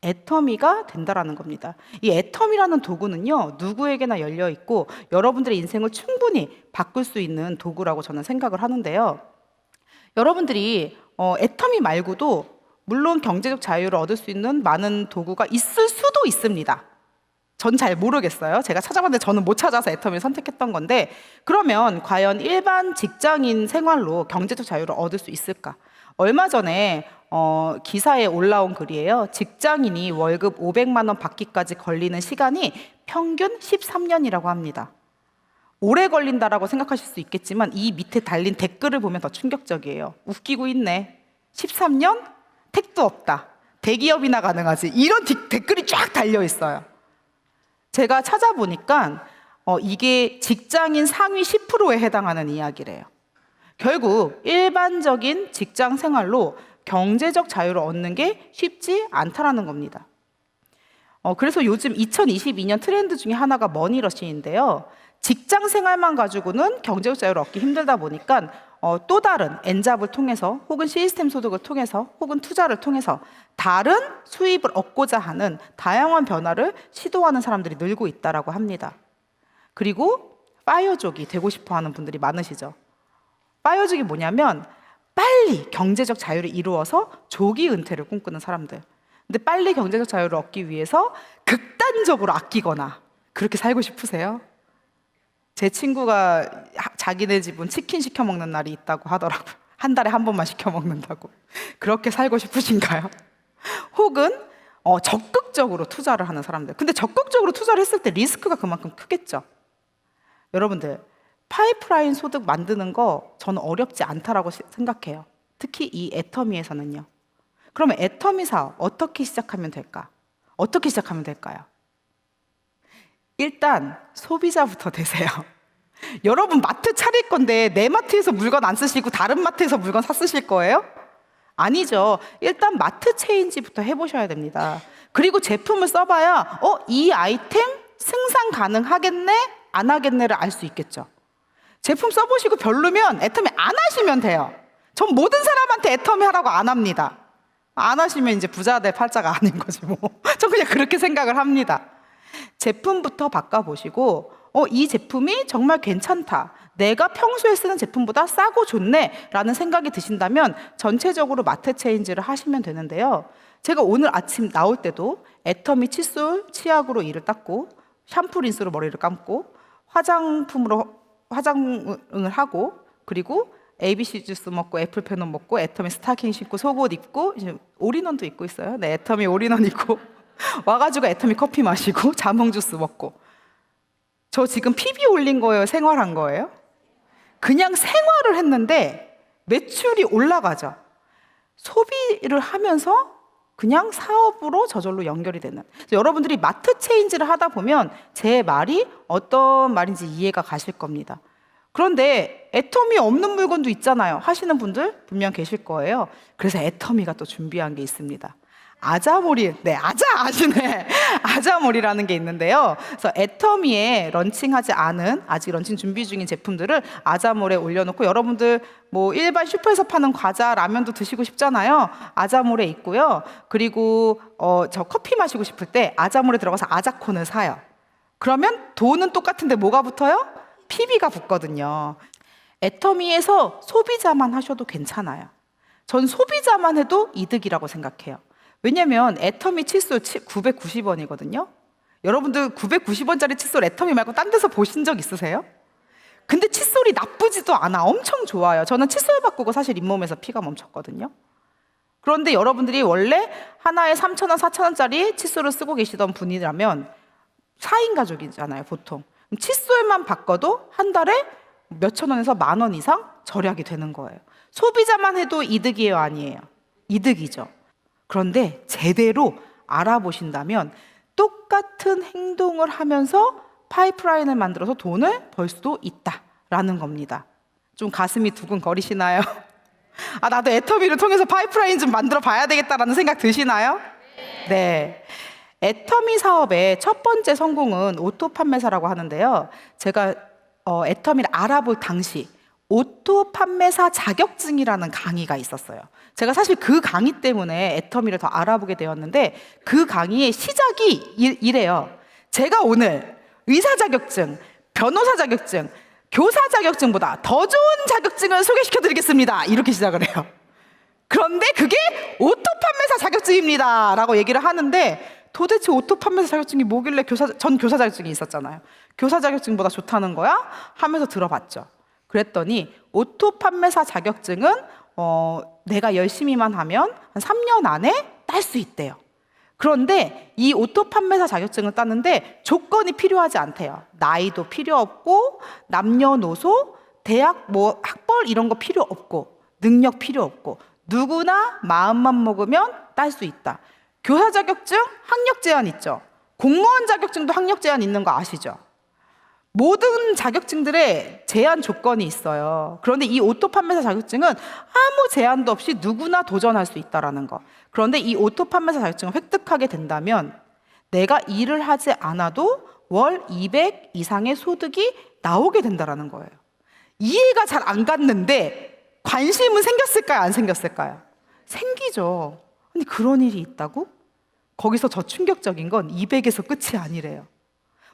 애터미가 된다라는 겁니다. 이 애터미라는 도구는요, 누구에게나 열려 있고 여러분들의 인생을 충분히 바꿀 수 있는 도구라고 저는 생각을 하는데요. 여러분들이 애터미 말고도 물론 경제적 자유를 얻을 수 있는 많은 도구가 있을 수도 있습니다. 전 잘 모르겠어요. 제가 찾아봤는데 저는 못 찾아서 애터미를 선택했던 건데, 그러면 과연 일반 직장인 생활로 경제적 자유를 얻을 수 있을까? 얼마 전에 기사에 올라온 글이에요. 직장인이 월급 500만 원 받기까지 걸리는 시간이 평균 13년이라고 합니다. 오래 걸린다라고 생각하실 수 있겠지만 이 밑에 달린 댓글을 보면 더 충격적이에요. 웃기고 있네. 13년? 택도 없다. 대기업이나 가능하지. 이런 댓글이 쫙 달려 있어요. 제가 찾아보니까 이게 직장인 상위 10%에 해당하는 이야기래요. 결국 일반적인 직장 생활로 경제적 자유를 얻는 게 쉽지 않다라는 겁니다. 그래서 요즘 2022년 트렌드 중에 하나가 머니러시인데요. 직장 생활만 가지고는 경제적 자유를 얻기 힘들다 보니까 또 다른 엔잡을 통해서 혹은 시스템 소득을 통해서 혹은 투자를 통해서 다른 수입을 얻고자 하는 다양한 변화를 시도하는 사람들이 늘고 있다라고 합니다. 그리고 파이어족이 되고 싶어 하는 분들이 많으시죠. 파이어족이 뭐냐면 빨리 경제적 자유를 이루어서 조기 은퇴를 꿈꾸는 사람들. 근데 빨리 경제적 자유를 얻기 위해서 극단적으로 아끼거나 그렇게 살고 싶으세요? 제 친구가 자기네 집은 치킨 시켜 먹는 날이 있다고 하더라고요. 한 달에 한 번만 시켜 먹는다고. 그렇게 살고 싶으신가요? 혹은 적극적으로 투자를 하는 사람들. 근데 적극적으로 투자를 했을 때 리스크가 그만큼 크겠죠. 여러분들, 파이프라인 소득 만드는 거 저는 어렵지 않다라고 생각해요. 특히 이 애터미에서는요. 그러면 애터미 사업 어떻게 시작하면 될까? 어떻게 시작하면 될까요? 일단 소비자부터 되세요. 여러분 마트 차릴 건데 내 마트에서 물건 안 쓰시고 다른 마트에서 물건 사 쓰실 거예요? 아니죠. 일단 마트 체인지부터 해보셔야 됩니다. 그리고 제품을 써봐야 이 아이템 생산 가능하겠네? 안 하겠네를 알 수 있겠죠. 제품 써보시고 별로면 애터미 안 하시면 돼요. 전 모든 사람한테 애터미 하라고 안 합니다. 안 하시면 이제 부자 될 팔자가 아닌 거지 뭐. 전 그냥 그렇게 생각을 합니다. 제품부터 바꿔보시고 이 제품이 정말 괜찮다. 내가 평소에 쓰는 제품보다 싸고 좋네 라는 생각이 드신다면 전체적으로 마트 체인지를 하시면 되는데요. 제가 오늘 아침 나올 때도 애터미 칫솔, 치약으로 이를 닦고 샴푸 린스로 머리를 감고 화장품으로 화장을 하고 그리고 ABC 주스 먹고 애플페논 먹고 애터미 스타킹 신고 속옷 입고 이제 올인원도 입고 있어요. 네, 애터미 올인원 입고 와가지고 애터미 커피 마시고 자몽 주스 먹고. 저 지금 PB 올린 거예요? 생활한 거예요? 그냥 생활을 했는데 매출이 올라가죠. 소비를 하면서 그냥 사업으로 저절로 연결이 되는. 여러분들이 마트 체인지를 하다 보면 제 말이 어떤 말인지 이해가 가실 겁니다. 그런데 애터미 없는 물건도 있잖아요. 하시는 분들 분명 계실 거예요. 그래서 애터미가 또 준비한 게 있습니다. 아자모리, 네, 아시네. 아자모리라는 게 있는데요. 그래서 애터미에 런칭하지 않은, 아직 런칭 준비 중인 제품들을 아자몰에 올려놓고, 여러분들 뭐 일반 슈퍼에서 파는 과자, 라면도 드시고 싶잖아요. 아자몰에 있고요. 그리고 저 커피 마시고 싶을 때 아자몰에 들어가서 아자콘을 사요. 그러면 돈은 똑같은데 뭐가 붙어요? PB가 붙거든요. 애터미에서 소비자만 하셔도 괜찮아요. 전 소비자만 해도 이득이라고 생각해요. 왜냐면 애터미 칫솔 990원이거든요. 여러분들 990원짜리 칫솔 애터미 말고 딴 데서 보신 적 있으세요? 근데 칫솔이 나쁘지도 않아. 엄청 좋아요. 저는 칫솔 바꾸고 사실 잇몸에서 피가 멈췄거든요. 그런데 여러분들이 원래 하나에 3,000원, 4,000원짜리 칫솔을 쓰고 계시던 분이라면 4인 가족이잖아요, 보통. 칫솔만 바꿔도 한 달에 몇천 원에서 10,000원 이상 절약이 되는 거예요. 소비자만 해도 이득이에요, 아니에요? 이득이죠. 그런데 제대로 알아보신다면 똑같은 행동을 하면서 파이프라인을 만들어서 돈을 벌 수도 있다라는 겁니다. 좀 가슴이 두근거리시나요? 나도 애터미를 통해서 파이프라인 좀 만들어 봐야 되겠다라는 생각 드시나요? 네. 애터미 사업의 첫 번째 성공은 오토 판매사라고 하는데요. 제가 애터미를 알아볼 당시 오토 판매사 자격증이라는 강의가 있었어요. 제가 사실 그 강의 때문에 애터미를 더 알아보게 되었는데 그 강의의 시작이 이래요. 제가 오늘 의사 자격증, 변호사 자격증, 교사 자격증보다 더 좋은 자격증을 소개시켜 드리겠습니다. 이렇게 시작을 해요. 그런데 그게 오토 판매사 자격증입니다 라고 얘기를 하는데, 도대체 오토 판매사 자격증이 뭐길래 전 교사 자격증이 있었잖아요. 교사 자격증보다 좋다는 거야? 하면서 들어봤죠. 그랬더니 오토 판매사 자격증은 내가 열심히만 하면 한 3년 안에 딸 수 있대요. 그런데 이 오토 판매사 자격증을 따는데 조건이 필요하지 않대요. 나이도 필요 없고 남녀노소, 대학 뭐 학벌 이런 거 필요 없고 능력 필요 없고 누구나 마음만 먹으면 딸 수 있다. 교사 자격증 학력 제한 있죠. 공무원 자격증도 학력 제한 있는 거 아시죠? 모든 자격증들의 제한 조건이 있어요. 그런데 이 오토 판매사 자격증은 아무 제한도 없이 누구나 도전할 수 있다는 거. 그런데 이 오토 판매사 자격증을 획득하게 된다면 내가 일을 하지 않아도 월 200 이상의 소득이 나오게 된다는 거예요. 이해가 잘 안 갔는데 관심은 생겼을까요? 안 생겼을까요? 생기죠. 근데 그런 일이 있다고? 거기서 더 충격적인 건 200에서 끝이 아니래요.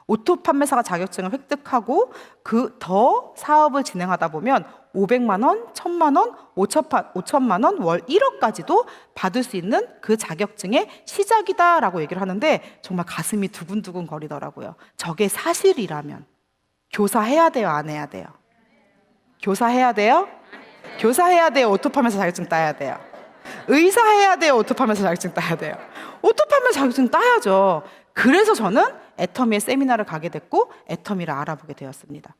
오토 판매사가 자격증을 획득하고 그 더 사업을 진행하다 보면 500만 원, 1,000만 원, 5천만 원, 월 1억까지도 받을 수 있는 그 자격증의 시작이다라고 얘기를 하는데 정말 가슴이 두근두근 거리더라고요. 저게 사실이라면 교사해야 돼요, 안 해야 돼요? 교사해야 돼요? 교사해야 돼요, 오토 판매사 자격증 따야 돼요? 의사해야 돼요, 오토 판매사 자격증 따야 돼요? 오토 판매사 자격증 따야죠. 그래서 저는 애터미의 세미나를 가게 됐고 애터미를 알아보게 되었습니다.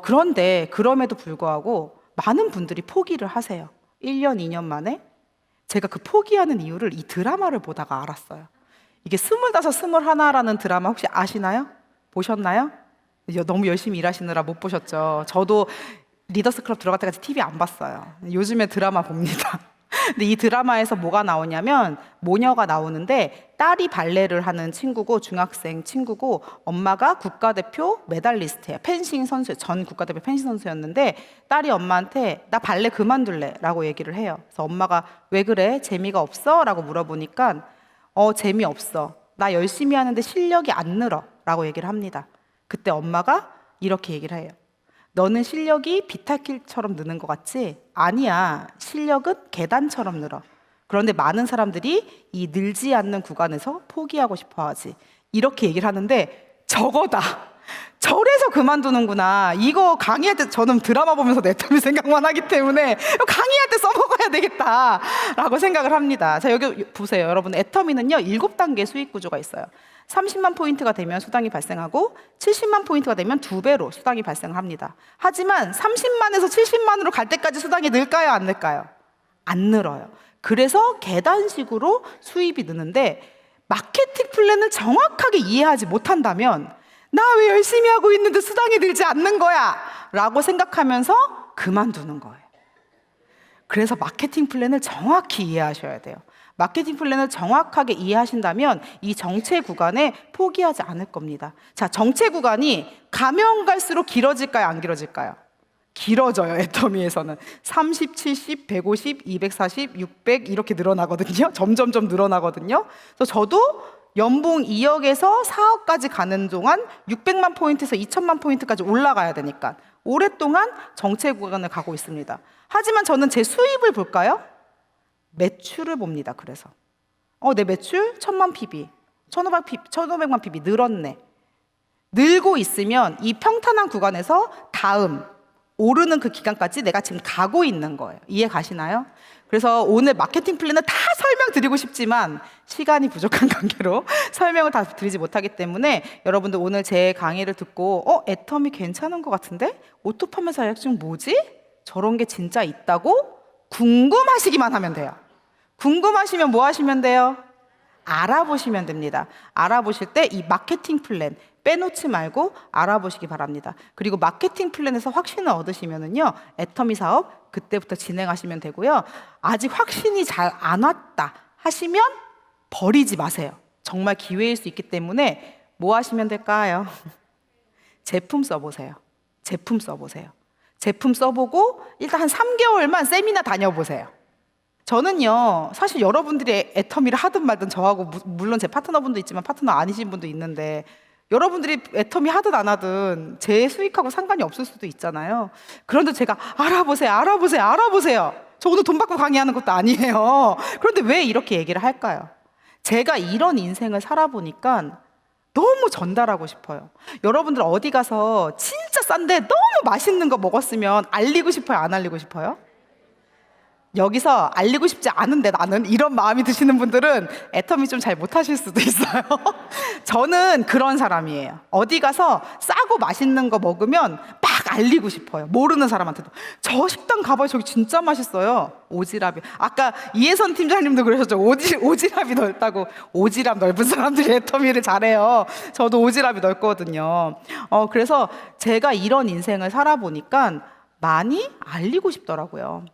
그런데 그럼에도 불구하고 많은 분들이 포기를 하세요. 1년, 2년 만에. 제가 그 포기하는 이유를 이 드라마를 보다가 알았어요. 이게 25, 21라는 드라마 혹시 아시나요? 보셨나요? 너무 열심히 일하시느라 못 보셨죠. 저도 리더스 클럽 들어갈 때까지 TV 안 봤어요. 요즘에 드라마 봅니다. 근데 이 드라마에서 뭐가 나오냐면 모녀가 나오는데 딸이 발레를 하는 친구고 중학생 친구고 엄마가 국가대표 메달리스트예요. 펜싱 선수, 전 국가대표 펜싱 선수였는데 딸이 엄마한테 나 발레 그만둘래 라고 얘기를 해요. 그래서 엄마가 왜 그래? 재미가 없어? 라고 물어보니까 재미없어. 나 열심히 하는데 실력이 안 늘어 라고 얘기를 합니다. 그때 엄마가 이렇게 얘기를 해요. 너는 실력이 비타킬처럼 느는 것 같지? 아니야. 실력은 계단처럼 늘어. 그런데 많은 사람들이 이 늘지 않는 구간에서 포기하고 싶어 하지. 이렇게 얘기를 하는데 저거다. 저래서 그만두는구나. 이거 강의할 때 저는 드라마 보면서 내 텀이 생각만 하기 때문에 강의할 때 써먹어야 되겠다라고 생각을 합니다. 자, 여기 보세요. 여러분, 애터미는요 7단계 수익 구조가 있어요. 30만 포인트가 되면 수당이 발생하고 70만 포인트가 되면 2배로 수당이 발생합니다. 하지만 30만에서 70만으로 갈 때까지 수당이 늘까요? 안 늘까요? 안 늘어요. 그래서 계단식으로 수입이 느는데 마케팅 플랜을 정확하게 이해하지 못한다면 나 왜 열심히 하고 있는데 수당이 늘지 않는 거야? 라고 생각하면서 그만두는 거예요. 그래서 마케팅 플랜을 정확히 이해하셔야 돼요. 마케팅 플랜을 정확하게 이해하신다면 이 정체 구간에 포기하지 않을 겁니다. 자, 정체 구간이 가면 갈수록 길어질까요? 안 길어질까요? 길어져요. 애터미에서는 30, 70, 150, 240, 600 이렇게 늘어나거든요. 점점점 늘어나거든요. 그래서 저도 연봉 2억에서 4억까지 가는 동안 600만 포인트에서 2000만 포인트까지 올라가야 되니까 오랫동안 정체 구간을 가고 있습니다. 하지만 저는 제 수입을 볼까요? 매출을 봅니다. 그래서 내 매출 1000만 PB, 1500만 PB 늘었네. 늘고 있으면 이 평탄한 구간에서 다음 오르는 그 기간까지 내가 지금 가고 있는 거예요. 이해 가시나요? 그래서 오늘 마케팅 플랜을 다 설명드리고 싶지만 시간이 부족한 관계로 설명을 다 드리지 못하기 때문에 여러분들 오늘 제 강의를 듣고 애터미 괜찮은 것 같은데? 오토파면 자격증 뭐지? 저런 게 진짜 있다고? 궁금하시기만 하면 돼요. 궁금하시면 뭐 하시면 돼요? 알아보시면 됩니다. 알아보실 때 이 마케팅 플랜 빼놓지 말고 알아보시기 바랍니다. 그리고 마케팅 플랜에서 확신을 얻으시면은요, 애터미 사업 그때부터 진행하시면 되고요. 아직 확신이 잘 안 왔다 하시면 버리지 마세요. 정말 기회일 수 있기 때문에 뭐 하시면 될까요? 제품 써보세요. 제품 써보세요. 제품 써보고 일단 한 3개월만 세미나 다녀보세요. 저는요, 사실 여러분들이 애터미를 하든 말든 저하고 물론 제 파트너분도 있지만 파트너 아니신 분도 있는데 여러분들이 애터미 하든 안 하든 제 수익하고 상관이 없을 수도 있잖아요. 그런데 제가 알아보세요, 알아보세요, 알아보세요. 저 오늘 돈 받고 강의하는 것도 아니에요. 그런데 왜 이렇게 얘기를 할까요? 제가 이런 인생을 살아보니까 너무 전달하고 싶어요. 여러분들 어디 가서 진짜 싼데 너무 맛있는 거 먹었으면 알리고 싶어요, 안 알리고 싶어요? 여기서 알리고 싶지 않은데 나는 이런 마음이 드시는 분들은 애터미 좀 잘 못하실 수도 있어요. 저는 그런 사람이에요. 어디 가서 싸고 맛있는 거 먹으면 막 알리고 싶어요. 모르는 사람한테도 저 식당 가봐요, 저기 진짜 맛있어요. 오지랖이, 아까 이혜선 팀장님도 그러셨죠. 오지랖이 넓다고. 오지랖 넓은 사람들이 애터미를 잘해요. 저도 오지랖이 넓거든요. 그래서 제가 이런 인생을 살아보니까 많이 알리고 싶더라고요.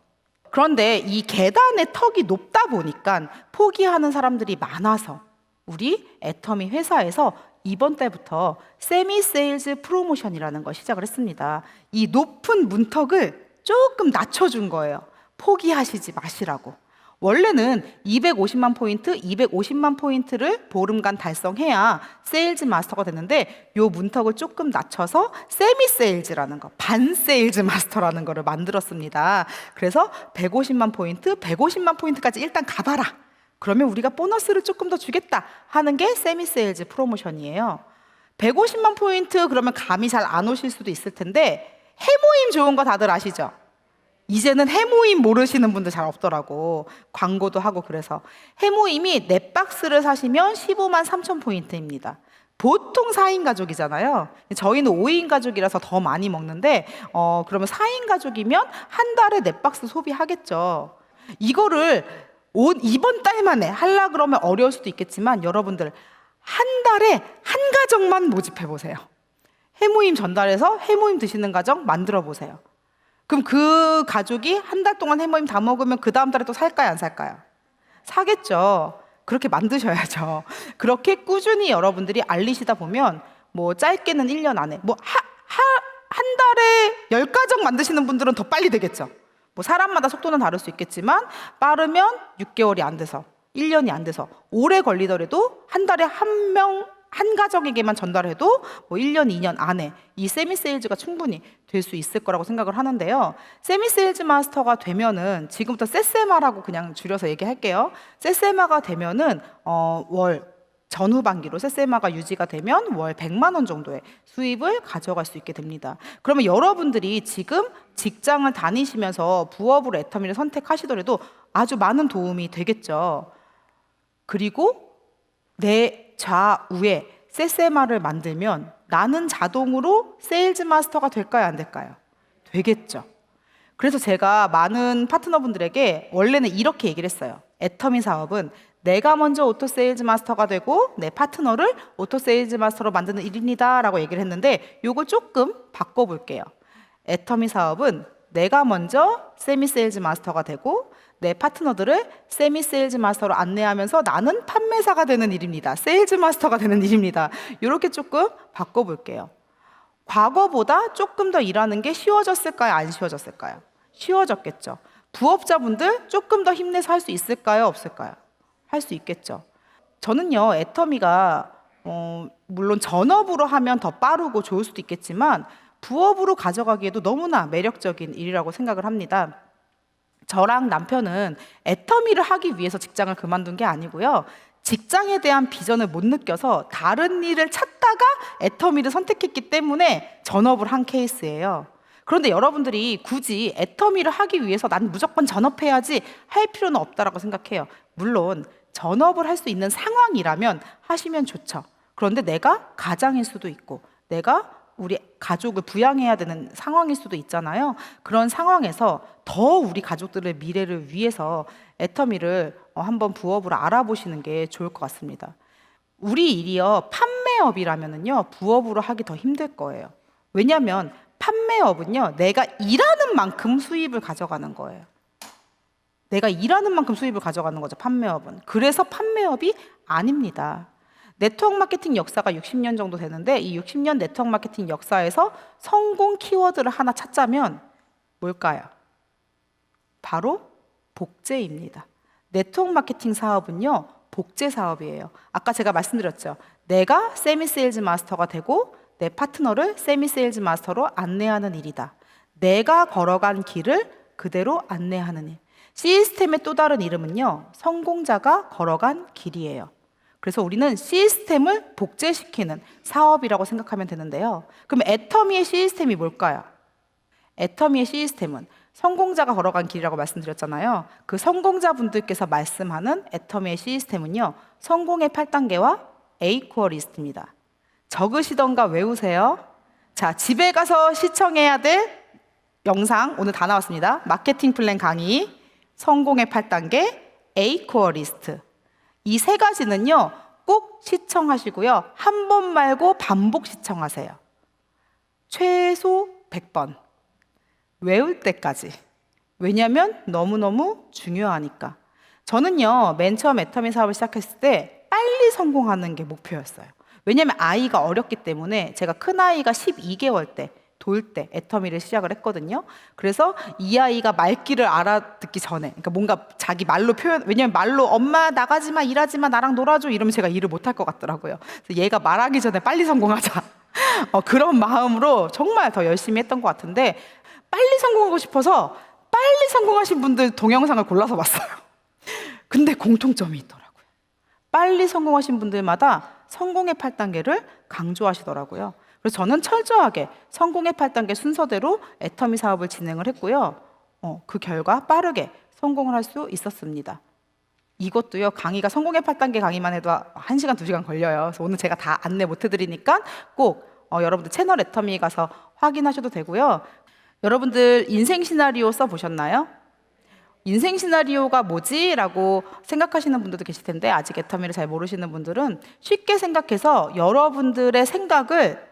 그런데 이 계단의 턱이 높다 보니까 포기하는 사람들이 많아서 우리 애터미 회사에서 이번 달부터 세미 세일즈 프로모션이라는 걸 시작을 했습니다. 이 높은 문턱을 조금 낮춰준 거예요. 포기하시지 마시라고. 원래는 250만 포인트, 250만 포인트를 보름간 달성해야 세일즈 마스터가 되는데 요 문턱을 조금 낮춰서 세미 세일즈라는 거, 반 세일즈 마스터라는 거를 만들었습니다. 그래서 150만 포인트, 150만 포인트까지 일단 가봐라. 그러면 우리가 보너스를 조금 더 주겠다 하는 게 세미 세일즈 프로모션이에요. 150만 포인트 그러면 감이 잘 안 오실 수도 있을 텐데 해모임 좋은 거 다들 아시죠? 이제는 해모임 모르시는 분들 잘 없더라고. 광고도 하고. 그래서 해모임이 넷박스를 사시면 15만 3천 포인트입니다. 보통 4인 가족이잖아요. 저희는 5인 가족이라서 더 많이 먹는데 그러면 4인 가족이면 한 달에 넷박스 소비하겠죠. 이거를 이번 달만에 하려 그러면 어려울 수도 있겠지만 여러분들 한 달에 한 가정만 모집해 보세요. 해모임 전달해서 해모임 드시는 가정 만들어 보세요. 그럼 그 가족이 한 달 동안 해모임 다 먹으면 그 다음 달에 또 살까요, 안 살까요? 사겠죠. 그렇게 만드셔야죠. 그렇게 꾸준히 여러분들이 알리시다 보면 뭐 짧게는 1년 안에 한 달에 10가정 만드시는 분들은 더 빨리 되겠죠. 뭐 사람마다 속도는 다를 수 있겠지만 빠르면 6개월이 안 돼서 1년이 안 돼서 오래 걸리더라도 한 달에 한 명 한 가정에게만 전달해도 뭐 1년, 2년 안에 이 세미 세일즈가 충분히 될 수 있을 거라고 생각을 하는데요. 세미 세일즈 마스터가 되면은 지금부터 세세마라고 그냥 줄여서 얘기할게요. 세세마가 되면은 월 전후반기로 세세마가 유지가 되면 월 100만 원 정도의 수입을 가져갈 수 있게 됩니다. 그러면 여러분들이 지금 직장을 다니시면서 부업으로 애터미를 선택하시더라도 아주 많은 도움이 되겠죠. 그리고 내 좌우에 세세마를 만들면 나는 자동으로 세일즈 마스터가 될까요? 안 될까요? 되겠죠. 그래서 제가 많은 파트너분들에게 원래는 이렇게 얘기를 했어요. 애터미 사업은 내가 먼저 오토 세일즈 마스터가 되고 내 파트너를 오토 세일즈 마스터로 만드는 일입니다 라고 얘기를 했는데 요걸 조금 바꿔볼게요. 애터미 사업은 내가 먼저 세미 세일즈 마스터가 되고 내 파트너들을 세미 세일즈 마스터로 안내하면서 나는 판매사가 되는 일입니다. 세일즈 마스터가 되는 일입니다. 이렇게 조금 바꿔볼게요. 과거보다 조금 더 일하는 게 쉬워졌을까요? 안 쉬워졌을까요? 쉬워졌겠죠. 부업자분들 조금 더 힘내서 할 수 있을까요? 없을까요? 할 수 있겠죠. 저는요, 애터미가 물론 전업으로 하면 더 빠르고 좋을 수도 있겠지만 부업으로 가져가기에도 너무나 매력적인 일이라고 생각을 합니다. 저랑 남편은 애터미를 하기 위해서 직장을 그만둔 게 아니고요. 직장에 대한 비전을 못 느껴서 다른 일을 찾다가 애터미를 선택했기 때문에 전업을 한 케이스예요. 그런데 여러분들이 굳이 애터미를 하기 위해서 난 무조건 전업해야지 할 필요는 없다라고 생각해요. 물론 전업을 할 수 있는 상황이라면 하시면 좋죠. 그런데 내가 가장일 수도 있고 내가 우리 가족을 부양해야 되는 상황일 수도 있잖아요. 그런 상황에서 더 우리 가족들의 미래를 위해서 애터미를 한번 부업으로 알아보시는 게 좋을 것 같습니다. 우리 일이요, 판매업이라면은요 부업으로 하기 더 힘들 거예요. 왜냐하면 판매업은요 내가 일하는 만큼 수입을 가져가는 거예요. 내가 일하는 만큼 수입을 가져가는 거죠, 판매업은. 그래서 판매업이 아닙니다. 네트워크 마케팅 역사가 60년 정도 되는데 이 60년 네트워크 마케팅 역사에서 성공 키워드를 하나 찾자면 뭘까요? 바로 복제입니다. 네트워크 마케팅 사업은요 복제 사업이에요. 아까 제가 말씀드렸죠. 내가 세미 세일즈 마스터가 되고 내 파트너를 세미 세일즈 마스터로 안내하는 일이다. 내가 걸어간 길을 그대로 안내하는 일. 시스템의 또 다른 이름은요 성공자가 걸어간 길이에요. 그래서 우리는 시스템을 복제시키는 사업이라고 생각하면 되는데요. 그럼 애터미의 시스템이 뭘까요? 애터미의 시스템은 성공자가 걸어간 길이라고 말씀드렸잖아요. 그 성공자분들께서 말씀하는 애터미의 시스템은요. 성공의 8단계와 A코어 리스트입니다. 적으시던가 외우세요. 자, 집에 가서 시청해야 될 영상 오늘 다 나왔습니다. 마케팅 플랜 강의, 성공의 8단계, A코어 리스트. 이 세 가지는요 꼭 시청하시고요. 한 번 말고 반복 시청하세요. 최소 100번. 외울 때까지. 왜냐하면 너무너무 중요하니까. 저는요 맨 처음 애터미 사업을 시작했을 때 빨리 성공하는 게 목표였어요. 왜냐하면 아이가 어렸기 때문에 제가 큰아이가 12개월 때 돌 때 애터미를 시작을 했거든요. 그래서 이 아이가 말귀를 알아듣기 전에, 그러니까 뭔가 자기 말로 표현, 왜냐면 말로 엄마 나가지 마, 일하지 마, 나랑 놀아줘 이러면 제가 일을 못할 것 같더라고요. 그래서 얘가 말하기 전에 빨리 성공하자. 그런 마음으로 정말 더 열심히 했던 것 같은데 빨리 성공하고 싶어서 빨리 성공하신 분들 동영상을 골라서 봤어요. 근데 공통점이 있더라고요. 빨리 성공하신 분들마다 성공의 8단계를 강조하시더라고요. 그래서 저는 철저하게 성공의 8단계 순서대로 애터미 사업을 진행을 했고요. 그 결과 빠르게 성공을 할 수 있었습니다. 이것도요, 강의가 성공의 8단계 강의만 해도 1시간, 2시간 걸려요. 그래서 오늘 제가 다 안내 못 해드리니까 꼭 여러분들 채널 애터미 가서 확인하셔도 되고요. 여러분들 인생 시나리오 써보셨나요? 인생 시나리오가 뭐지? 라고 생각하시는 분들도 계실 텐데 아직 애터미를 잘 모르시는 분들은 쉽게 생각해서 여러분들의 생각을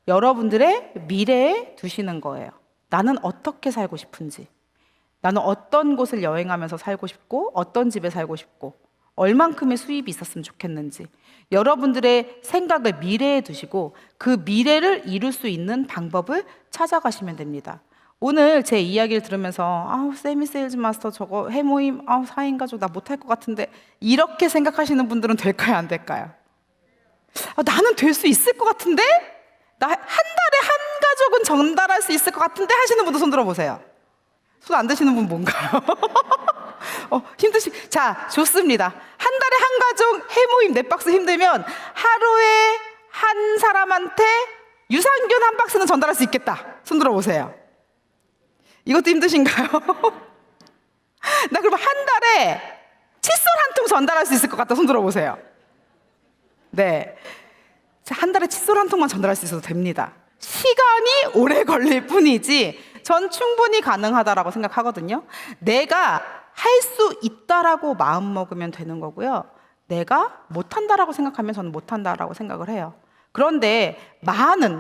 여러분들의 미래에 두시는 거예요. 나는 어떻게 살고 싶은지, 나는 어떤 곳을 여행하면서 살고 싶고 어떤 집에 살고 싶고 얼만큼의 수입이 있었으면 좋겠는지 여러분들의 생각을 미래에 두시고 그 미래를 이룰 수 있는 방법을 찾아가시면 됩니다. 오늘 제 이야기를 들으면서 세미 세일즈 마스터 저거 해모임 4인 가족 나 못할 것 같은데 이렇게 생각하시는 분들은 될까요? 안 될까요? 나는 될 수 있을 것 같은데? 나 한 달에 한 가족은 전달할 수 있을 것 같은데? 하시는 분도 손 들어보세요. 손 안 드시는 분 뭔가요? 자, 좋습니다. 한 달에 한 가족 해모임 4박스 힘들면 하루에 한 사람한테 유산균 1박스는 전달할 수 있겠다. 손 들어보세요. 이것도 힘드신가요? 나 그럼 한 달에 칫솔 1통 전달할 수 있을 것 같다. 손 들어보세요. 네. 자, 한 달에 칫솔 1통만 전달할 수 있어도 됩니다. 시간이 오래 걸릴 뿐이지 전 충분히 가능하다라고 생각하거든요. 내가 할 수 있다라고 마음 먹으면 되는 거고요. 내가 못한다라고 생각하면 저는 못한다라고 생각을 해요. 그런데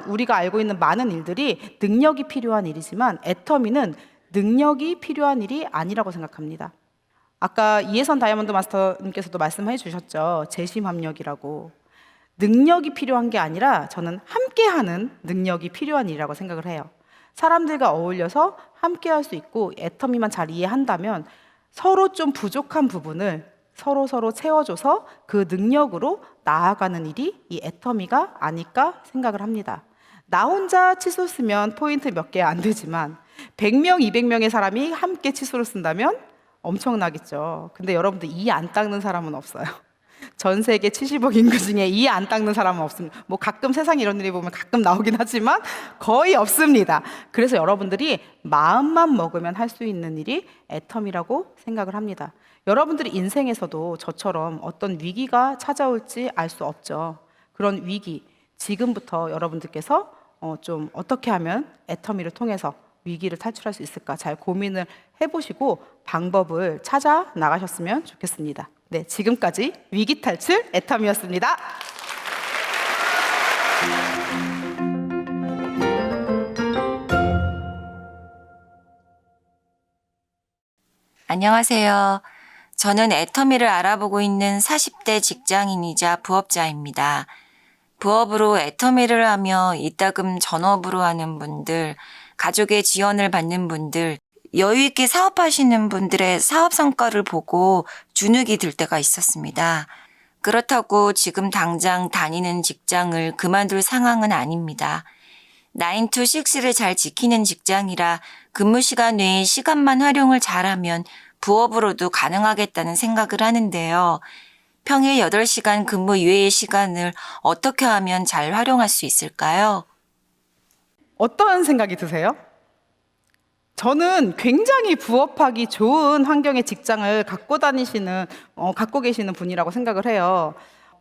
우리가 알고 있는 많은 일들이 능력이 필요한 일이지만 애터미는 능력이 필요한 일이 아니라고 생각합니다. 아까 이혜선 다이아몬드 마스터님께서도 말씀해 주셨죠. 재심합력이라고. 능력이 필요한 게 아니라 저는 함께하는 능력이 필요한 일이라고 생각을 해요. 사람들과 어울려서 함께할 수 있고 애터미만 잘 이해한다면 서로 좀 부족한 부분을 서로 채워줘서 그 능력으로 나아가는 일이 이 애터미가 아닐까 생각을 합니다. 나 혼자 칫솔 쓰면 포인트 몇 개 안 되지만 100명, 200명의 사람이 함께 칫솔을 쓴다면 엄청나겠죠. 근데 여러분들 이 안 닦는 사람은 없어요. 전 세계 70억 인구 중에 이 안 닦는 사람은 없습니다. 뭐 가끔 세상에 이런 일이 보면 가끔 나오긴 하지만 거의 없습니다. 그래서 여러분들이 마음만 먹으면 할 수 있는 일이 애터미라고 생각을 합니다. 여러분들이 인생에서도 저처럼 어떤 위기가 찾아올지 알 수 없죠. 그런 위기, 지금부터 여러분들께서 좀 어떻게 하면 애터미를 통해서 위기를 탈출할 수 있을까 잘 고민을 해보시고 방법을 찾아 나가셨으면 좋겠습니다. 네, 지금까지 위기 탈출 애터미였습니다. 안녕하세요. 저는 애터미를 알아보고 있는 40대 직장인이자 부업자입니다. 부업으로 애터미를 하며 이따금 전업으로 하는 분들, 가족의 지원을 받는 분들, 여유있게 사업하시는 분들의 사업 성과를 보고 주눅이 들 때가 있었습니다. 그렇다고 지금 당장 다니는 직장을 그만둘 상황은 아닙니다. 9to6를 잘 지키는 직장이라 근무 시간 외에 시간만 활용을 잘하면 부업으로도 가능하겠다는 생각을 하는데요. 평일 8시간 근무 이외의 시간을 어떻게 하면 잘 활용할 수 있을까요? 어떤 생각이 드세요? 저는 굉장히 부업하기 좋은 환경의 직장을 갖고 계시는 분이라고 생각을 해요.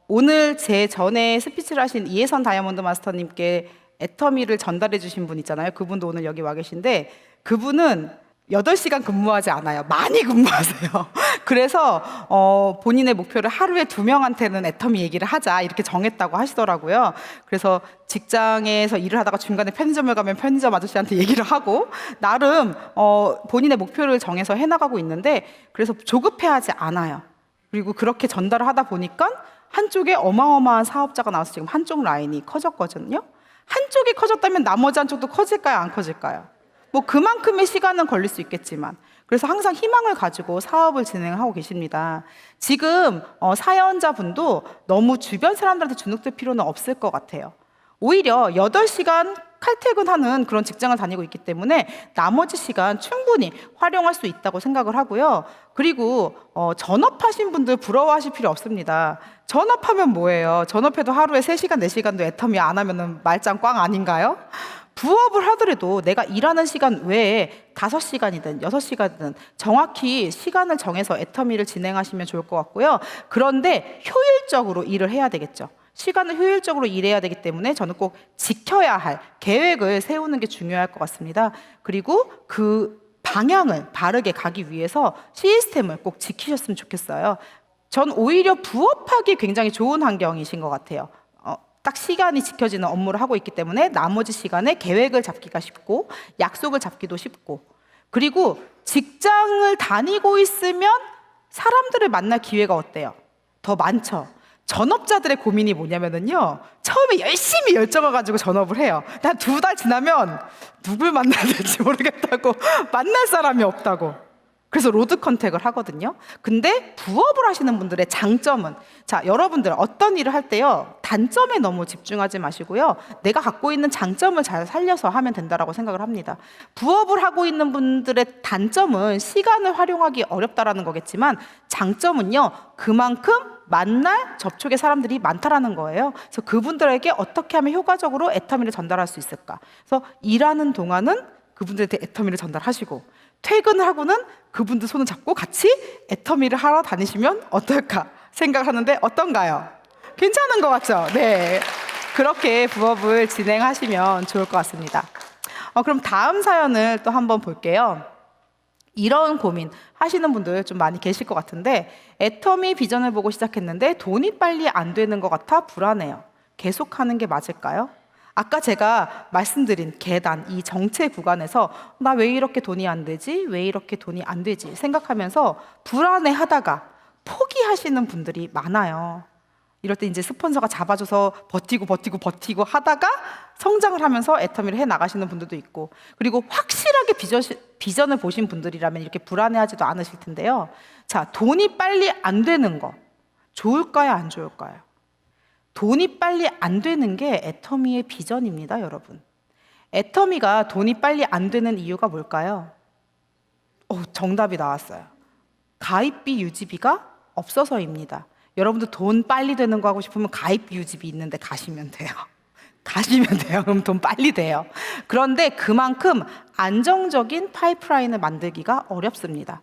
오늘 제 전에 스피치를 하신 이혜선 다이아몬드 마스터님께 애터미를 전달해 주신 분 있잖아요. 그분도 오늘 여기 와 계신데 그분은 8시간 근무하지 않아요. 많이 근무하세요. 그래서 본인의 목표를 하루에 2명한테는 애터미 얘기를 하자 이렇게 정했다고 하시더라고요. 그래서 직장에서 일을 하다가 중간에 편의점을 가면 편의점 아저씨한테 얘기를 하고 나름 본인의 목표를 정해서 해나가고 있는데 그래서 조급해하지 않아요. 그리고 그렇게 전달을 하다 보니까 한쪽에 어마어마한 사업자가 나와서 지금 한쪽 라인이 커졌거든요. 한쪽이 커졌다면 나머지 한쪽도 커질까요? 안 커질까요? 뭐 그만큼의 시간은 걸릴 수 있겠지만 그래서 항상 희망을 가지고 사업을 진행하고 계십니다. 지금 사연자분도 너무 주변 사람들한테 주눅들 필요는 없을 것 같아요. 오히려 8시간 칼퇴근하는 그런 직장을 다니고 있기 때문에 나머지 시간 충분히 활용할 수 있다고 생각을 하고요. 그리고 전업하신 분들 부러워하실 필요 없습니다. 전업하면 뭐예요? 전업해도 하루에 3시간, 4시간도 애터미 안 하면 말짱 꽝 아닌가요? 부업을 하더라도 내가 일하는 시간 외에 5시간이든 6시간이든 정확히 시간을 정해서 애터미를 진행하시면 좋을 것 같고요. 그런데 효율적으로 일을 해야 되겠죠. 시간을 효율적으로 일해야 되기 때문에 저는 꼭 지켜야 할 계획을 세우는 게 중요할 것 같습니다. 그리고 그 방향을 바르게 가기 위해서 시스템을 꼭 지키셨으면 좋겠어요. 전 오히려 부업하기 굉장히 좋은 환경이신 것 같아요. 딱 시간이 지켜지는 업무를 하고 있기 때문에 나머지 시간에 계획을 잡기가 쉽고 약속을 잡기도 쉽고 그리고 직장을 다니고 있으면 사람들을 만날 기회가 어때요? 더 많죠. 전업자들의 고민이 뭐냐면요. 처음에 열심히 열정을 가지고 전업을 해요. 한 2달 지나면 누굴 만나야 될지 모르겠다고 만날 사람이 없다고. 그래서 로드 컨택을 하거든요. 근데 부업을 하시는 분들의 장점은, 자, 여러분들 어떤 일을 할 때요, 단점에 너무 집중하지 마시고요, 내가 갖고 있는 장점을 잘 살려서 하면 된다라고 생각을 합니다. 부업을 하고 있는 분들의 단점은 시간을 활용하기 어렵다라는 거겠지만, 장점은요, 그만큼 만날 접촉의 사람들이 많다라는 거예요. 그래서 그분들에게 어떻게 하면 효과적으로 애터미를 전달할 수 있을까? 그래서 일하는 동안은 그분들한테 애터미를 전달하시고, 퇴근을 하고는 그분들 손을 잡고 같이 애터미를 하러 다니시면 어떨까 생각을 하는데 어떤가요? 괜찮은 것 같죠? 네, 그렇게 부업을 진행하시면 좋을 것 같습니다. 그럼 다음 사연을 또 한번 볼게요. 이런 고민 하시는 분들 좀 많이 계실 것 같은데, 애터미 비전을 보고 시작했는데 돈이 빨리 안 되는 것 같아 불안해요. 계속하는 게 맞을까요? 아까 제가 말씀드린 계단, 이 정체 구간에서 나 왜 이렇게 돈이 안 되지? 왜 이렇게 돈이 안 되지? 생각하면서 불안해하다가 포기하시는 분들이 많아요. 이럴 때 이제 스폰서가 잡아줘서 버티고 하다가 성장을 하면서 애터미를 해 나가시는 분들도 있고, 그리고 확실하게 비전을 보신 분들이라면 이렇게 불안해하지도 않으실 텐데요. 자, 돈이 빨리 안 되는 거 좋을까요? 안 좋을까요? 돈이 빨리 안 되는 게 애터미의 비전입니다, 여러분. 애터미가 돈이 빨리 안 되는 이유가 뭘까요? 정답이 나왔어요. 가입비 유지비가 없어서입니다. 여러분들 돈 빨리 되는 거 하고 싶으면 가입비 유지비 있는데 가시면 돼요. 가시면 돼요. 그럼 돈 빨리 돼요. 그런데 그만큼 안정적인 파이프라인을 만들기가 어렵습니다.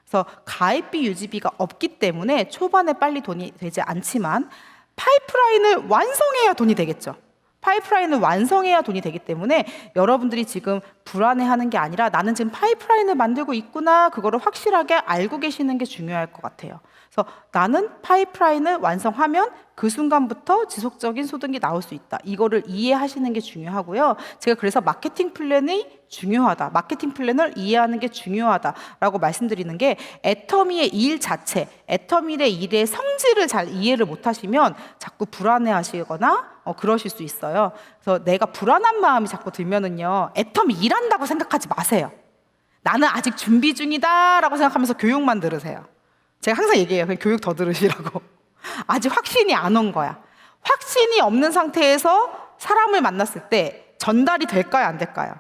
그래서 가입비 유지비가 없기 때문에 초반에 빨리 돈이 되지 않지만, 파이프라인을 완성해야 돈이 되겠죠. 파이프라인을 완성해야 돈이 되기 때문에 여러분들이 지금 불안해하는 게 아니라 나는 지금 파이프라인을 만들고 있구나, 그거를 확실하게 알고 계시는 게 중요할 것 같아요. 그래서 나는 파이프라인을 완성하면 그 순간부터 지속적인 소득이 나올 수 있다. 이거를 이해하시는 게 중요하고요. 제가 그래서 마케팅 플랜이 중요하다, 마케팅 플랜을 이해하는 게 중요하다라고 말씀드리는 게, 애터미의 일 자체, 애터미의 일의 성질을 잘 이해를 못하시면 자꾸 불안해하시거나 그러실 수 있어요. 그래서 내가 불안한 마음이 자꾸 들면은요, 애터미 일한다고 생각하지 마세요. 나는 아직 준비 중이다라고 생각하면서 교육만 들으세요. 제가 항상 얘기해요. 그냥 교육 더 들으시라고. 아직 확신이 안 온 거야. 확신이 없는 상태에서 사람을 만났을 때 전달이 될까요, 안 될까요?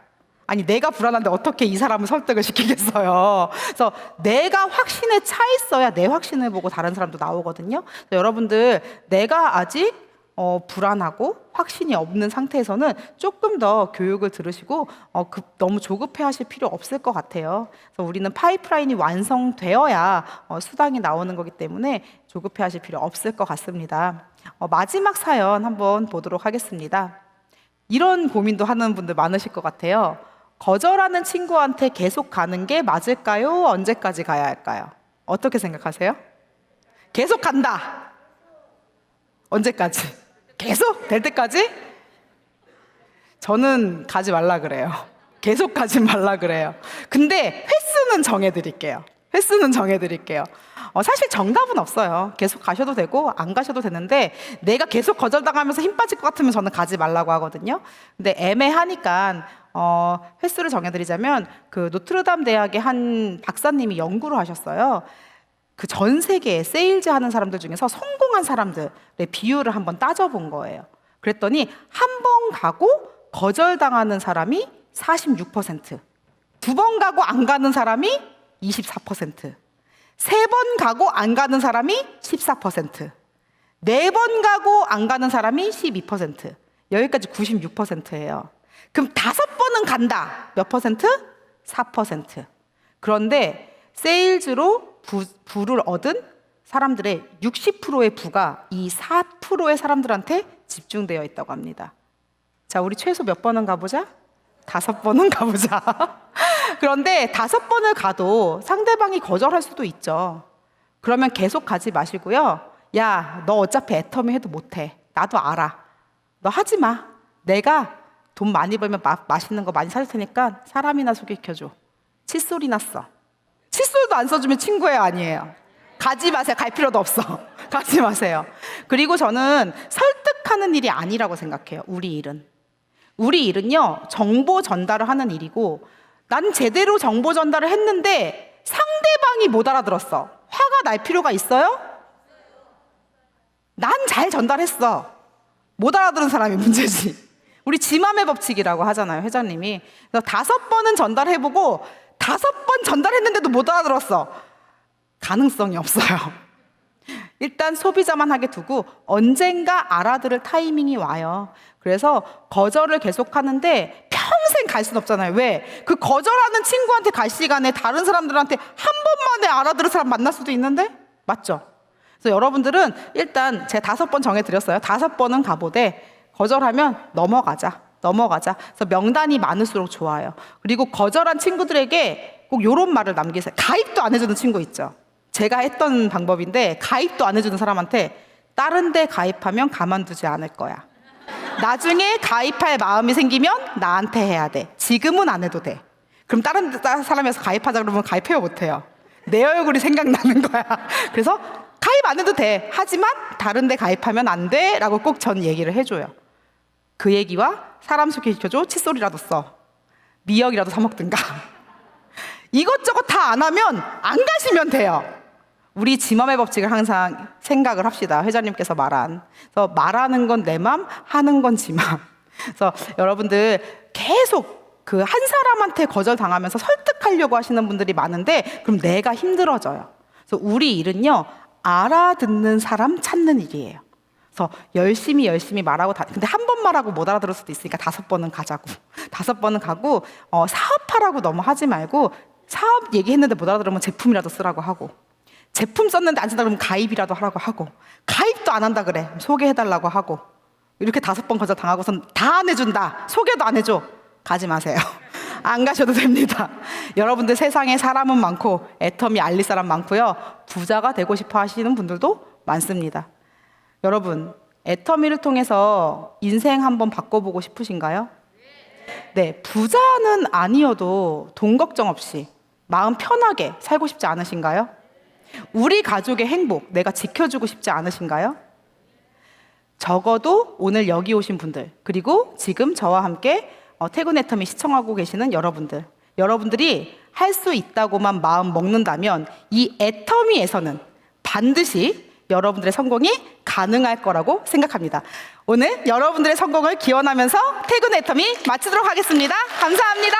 아니, 내가 불안한데 어떻게 이 사람을 설득을 시키겠어요. 그래서 내가 확신에 차 있어야 내 확신을 보고 다른 사람도 나오거든요. 여러분들, 내가 아직 불안하고 확신이 없는 상태에서는 조금 더 교육을 들으시고 너무 조급해 하실 필요 없을 것 같아요. 그래서 우리는 파이프라인이 완성되어야 수당이 나오는 거기 때문에 조급해 하실 필요 없을 것 같습니다. 마지막 사연 한번 보도록 하겠습니다. 이런 고민도 하는 분들 많으실 것 같아요. 거절하는 친구한테 계속 가는 게 맞을까요? 언제까지 가야 할까요? 어떻게 생각하세요? 계속 간다. 언제까지? 계속 될 때까지? 저는 가지 말라 그래요. 계속 가지 말라 그래요. 근데 횟수는 정해드릴게요. 사실 정답은 없어요. 계속 가셔도 되고 안 가셔도 되는데, 내가 계속 거절당하면서 힘 빠질 것 같으면 저는 가지 말라고 하거든요. 근데 애매하니까 횟수를 정해드리자면, 그 노트르담 대학의 한 박사님이 연구를 하셨어요. 그 전 세계에 세일즈 하는 사람들 중에서 성공한 사람들의 비율을 한번 따져본 거예요. 그랬더니 한 번 가고 거절당하는 사람이 46%, 두 번 가고 안 가는 사람이 24%, 세 번 가고 안 가는 사람이 14%, 네 번 가고 안 가는 사람이 12%, 여기까지 96%예요. 그럼 5번은 간다. 몇 퍼센트? 4%. 그런데 세일즈로 부를 얻은 사람들의 60%의 부가 이 4%의 사람들한테 집중되어 있다고 합니다. 자, 우리 최소 몇 번은 가보자? 5번은 가보자. 그런데 5번을 가도 상대방이 거절할 수도 있죠. 그러면 계속 가지 마시고요. 야, 너 어차피 애터미 해도 못해. 나도 알아. 너 하지 마. 내가 돈 많이 벌면 맛있는 거 많이 사줄 테니까 사람이나 소개시켜줘. 칫솔이 났어. 칫솔도 안 써주면 친구예요, 아니에요? 가지 마세요. 갈 필요도 없어. 가지 마세요. 그리고 저는 설득하는 일이 아니라고 생각해요. 우리 일은요, 정보 전달을 하는 일이고, 난 제대로 정보 전달을 했는데 상대 상대방이 못 알아들었어. 화가 날 필요가 있어요? 난 잘 전달했어. 못 알아들은 사람이 문제지. 우리 지맘의 법칙이라고 하잖아요, 회장님이. 그래서 5번은 전달해보고 5번 전달했는데도 못 알아들었어. 가능성이 없어요. 일단 소비자만 하게 두고 언젠가 알아들을 타이밍이 와요. 그래서 거절을 계속하는데 평생 갈 순 없잖아요. 왜? 그 거절하는 친구한테 갈 시간에 다른 사람들한테 한 번만에 알아들을 사람 만날 수도 있는데? 맞죠? 그래서 여러분들은 일단 제가 5번 정해드렸어요. 5번은 가보되 거절하면 넘어가자. 그래서 명단이 많을수록 좋아요. 그리고 거절한 친구들에게 꼭 이런 말을 남기세요. 가입도 안 해주는 친구 있죠. 제가 했던 방법인데 가입도 안 해주는 사람한테 다른 데 가입하면 가만두지 않을 거야. 나중에 가입할 마음이 생기면 나한테 해야 돼. 지금은 안 해도 돼. 그럼 다른 사람에서 가입하자 그러면 가입해요 못해요? 내 얼굴이 생각나는 거야. 그래서 가입 안 해도 돼. 하지만 다른 데 가입하면 안 돼 라고 꼭 전 얘기를 해줘요. 그 얘기와 사람 소개시켜줘. 칫솔이라도 써. 미역이라도 사 먹든가. 이것저것 다 안 하면 안 가시면 돼요. 우리 지맘의 법칙을 항상 생각을 합시다. 회장님께서 말한. 그래서 말하는 건 내 맘, 하는 건 지맘. 그래서 여러분들 계속 그 한 사람한테 거절당하면서 설득하려고 하시는 분들이 많은데 그럼 내가 힘들어져요. 그래서 우리 일은요, 알아듣는 사람 찾는 일이에요. 그래서 열심히 말하고 근데 한 번 말하고 못 알아들을 수도 있으니까 5번은 가자고. 5번은 가고 사업하라고 너무 하지 말고 사업 얘기했는데 못 알아들으면 제품이라도 쓰라고 하고 제품 썼는데 안 쓴다 그러면 가입이라도 하라고 하고 가입도 안 한다 그래. 소개해달라고 하고 이렇게 5번 거절 당하고선 다 안 해준다. 소개도 안 해줘. 가지 마세요. 안 가셔도 됩니다. 여러분들 세상에 사람은 많고 애터미 알릴 사람 많고요. 부자가 되고 싶어 하시는 분들도 많습니다. 여러분, 애터미를 통해서 인생 한번 바꿔보고 싶으신가요? 네, 부자는 아니어도 돈 걱정 없이 마음 편하게 살고 싶지 않으신가요? 우리 가족의 행복 내가 지켜주고 싶지 않으신가요? 적어도 오늘 여기 오신 분들 그리고 지금 저와 함께 태군 애터미 시청하고 계시는 여러분들이 할 수 있다고만 마음 먹는다면 이 애터미에서는 반드시 여러분들의 성공이 가능할 거라고 생각합니다. 오늘 여러분들의 성공을 기원하면서 태군 애터미 마치도록 하겠습니다. 감사합니다.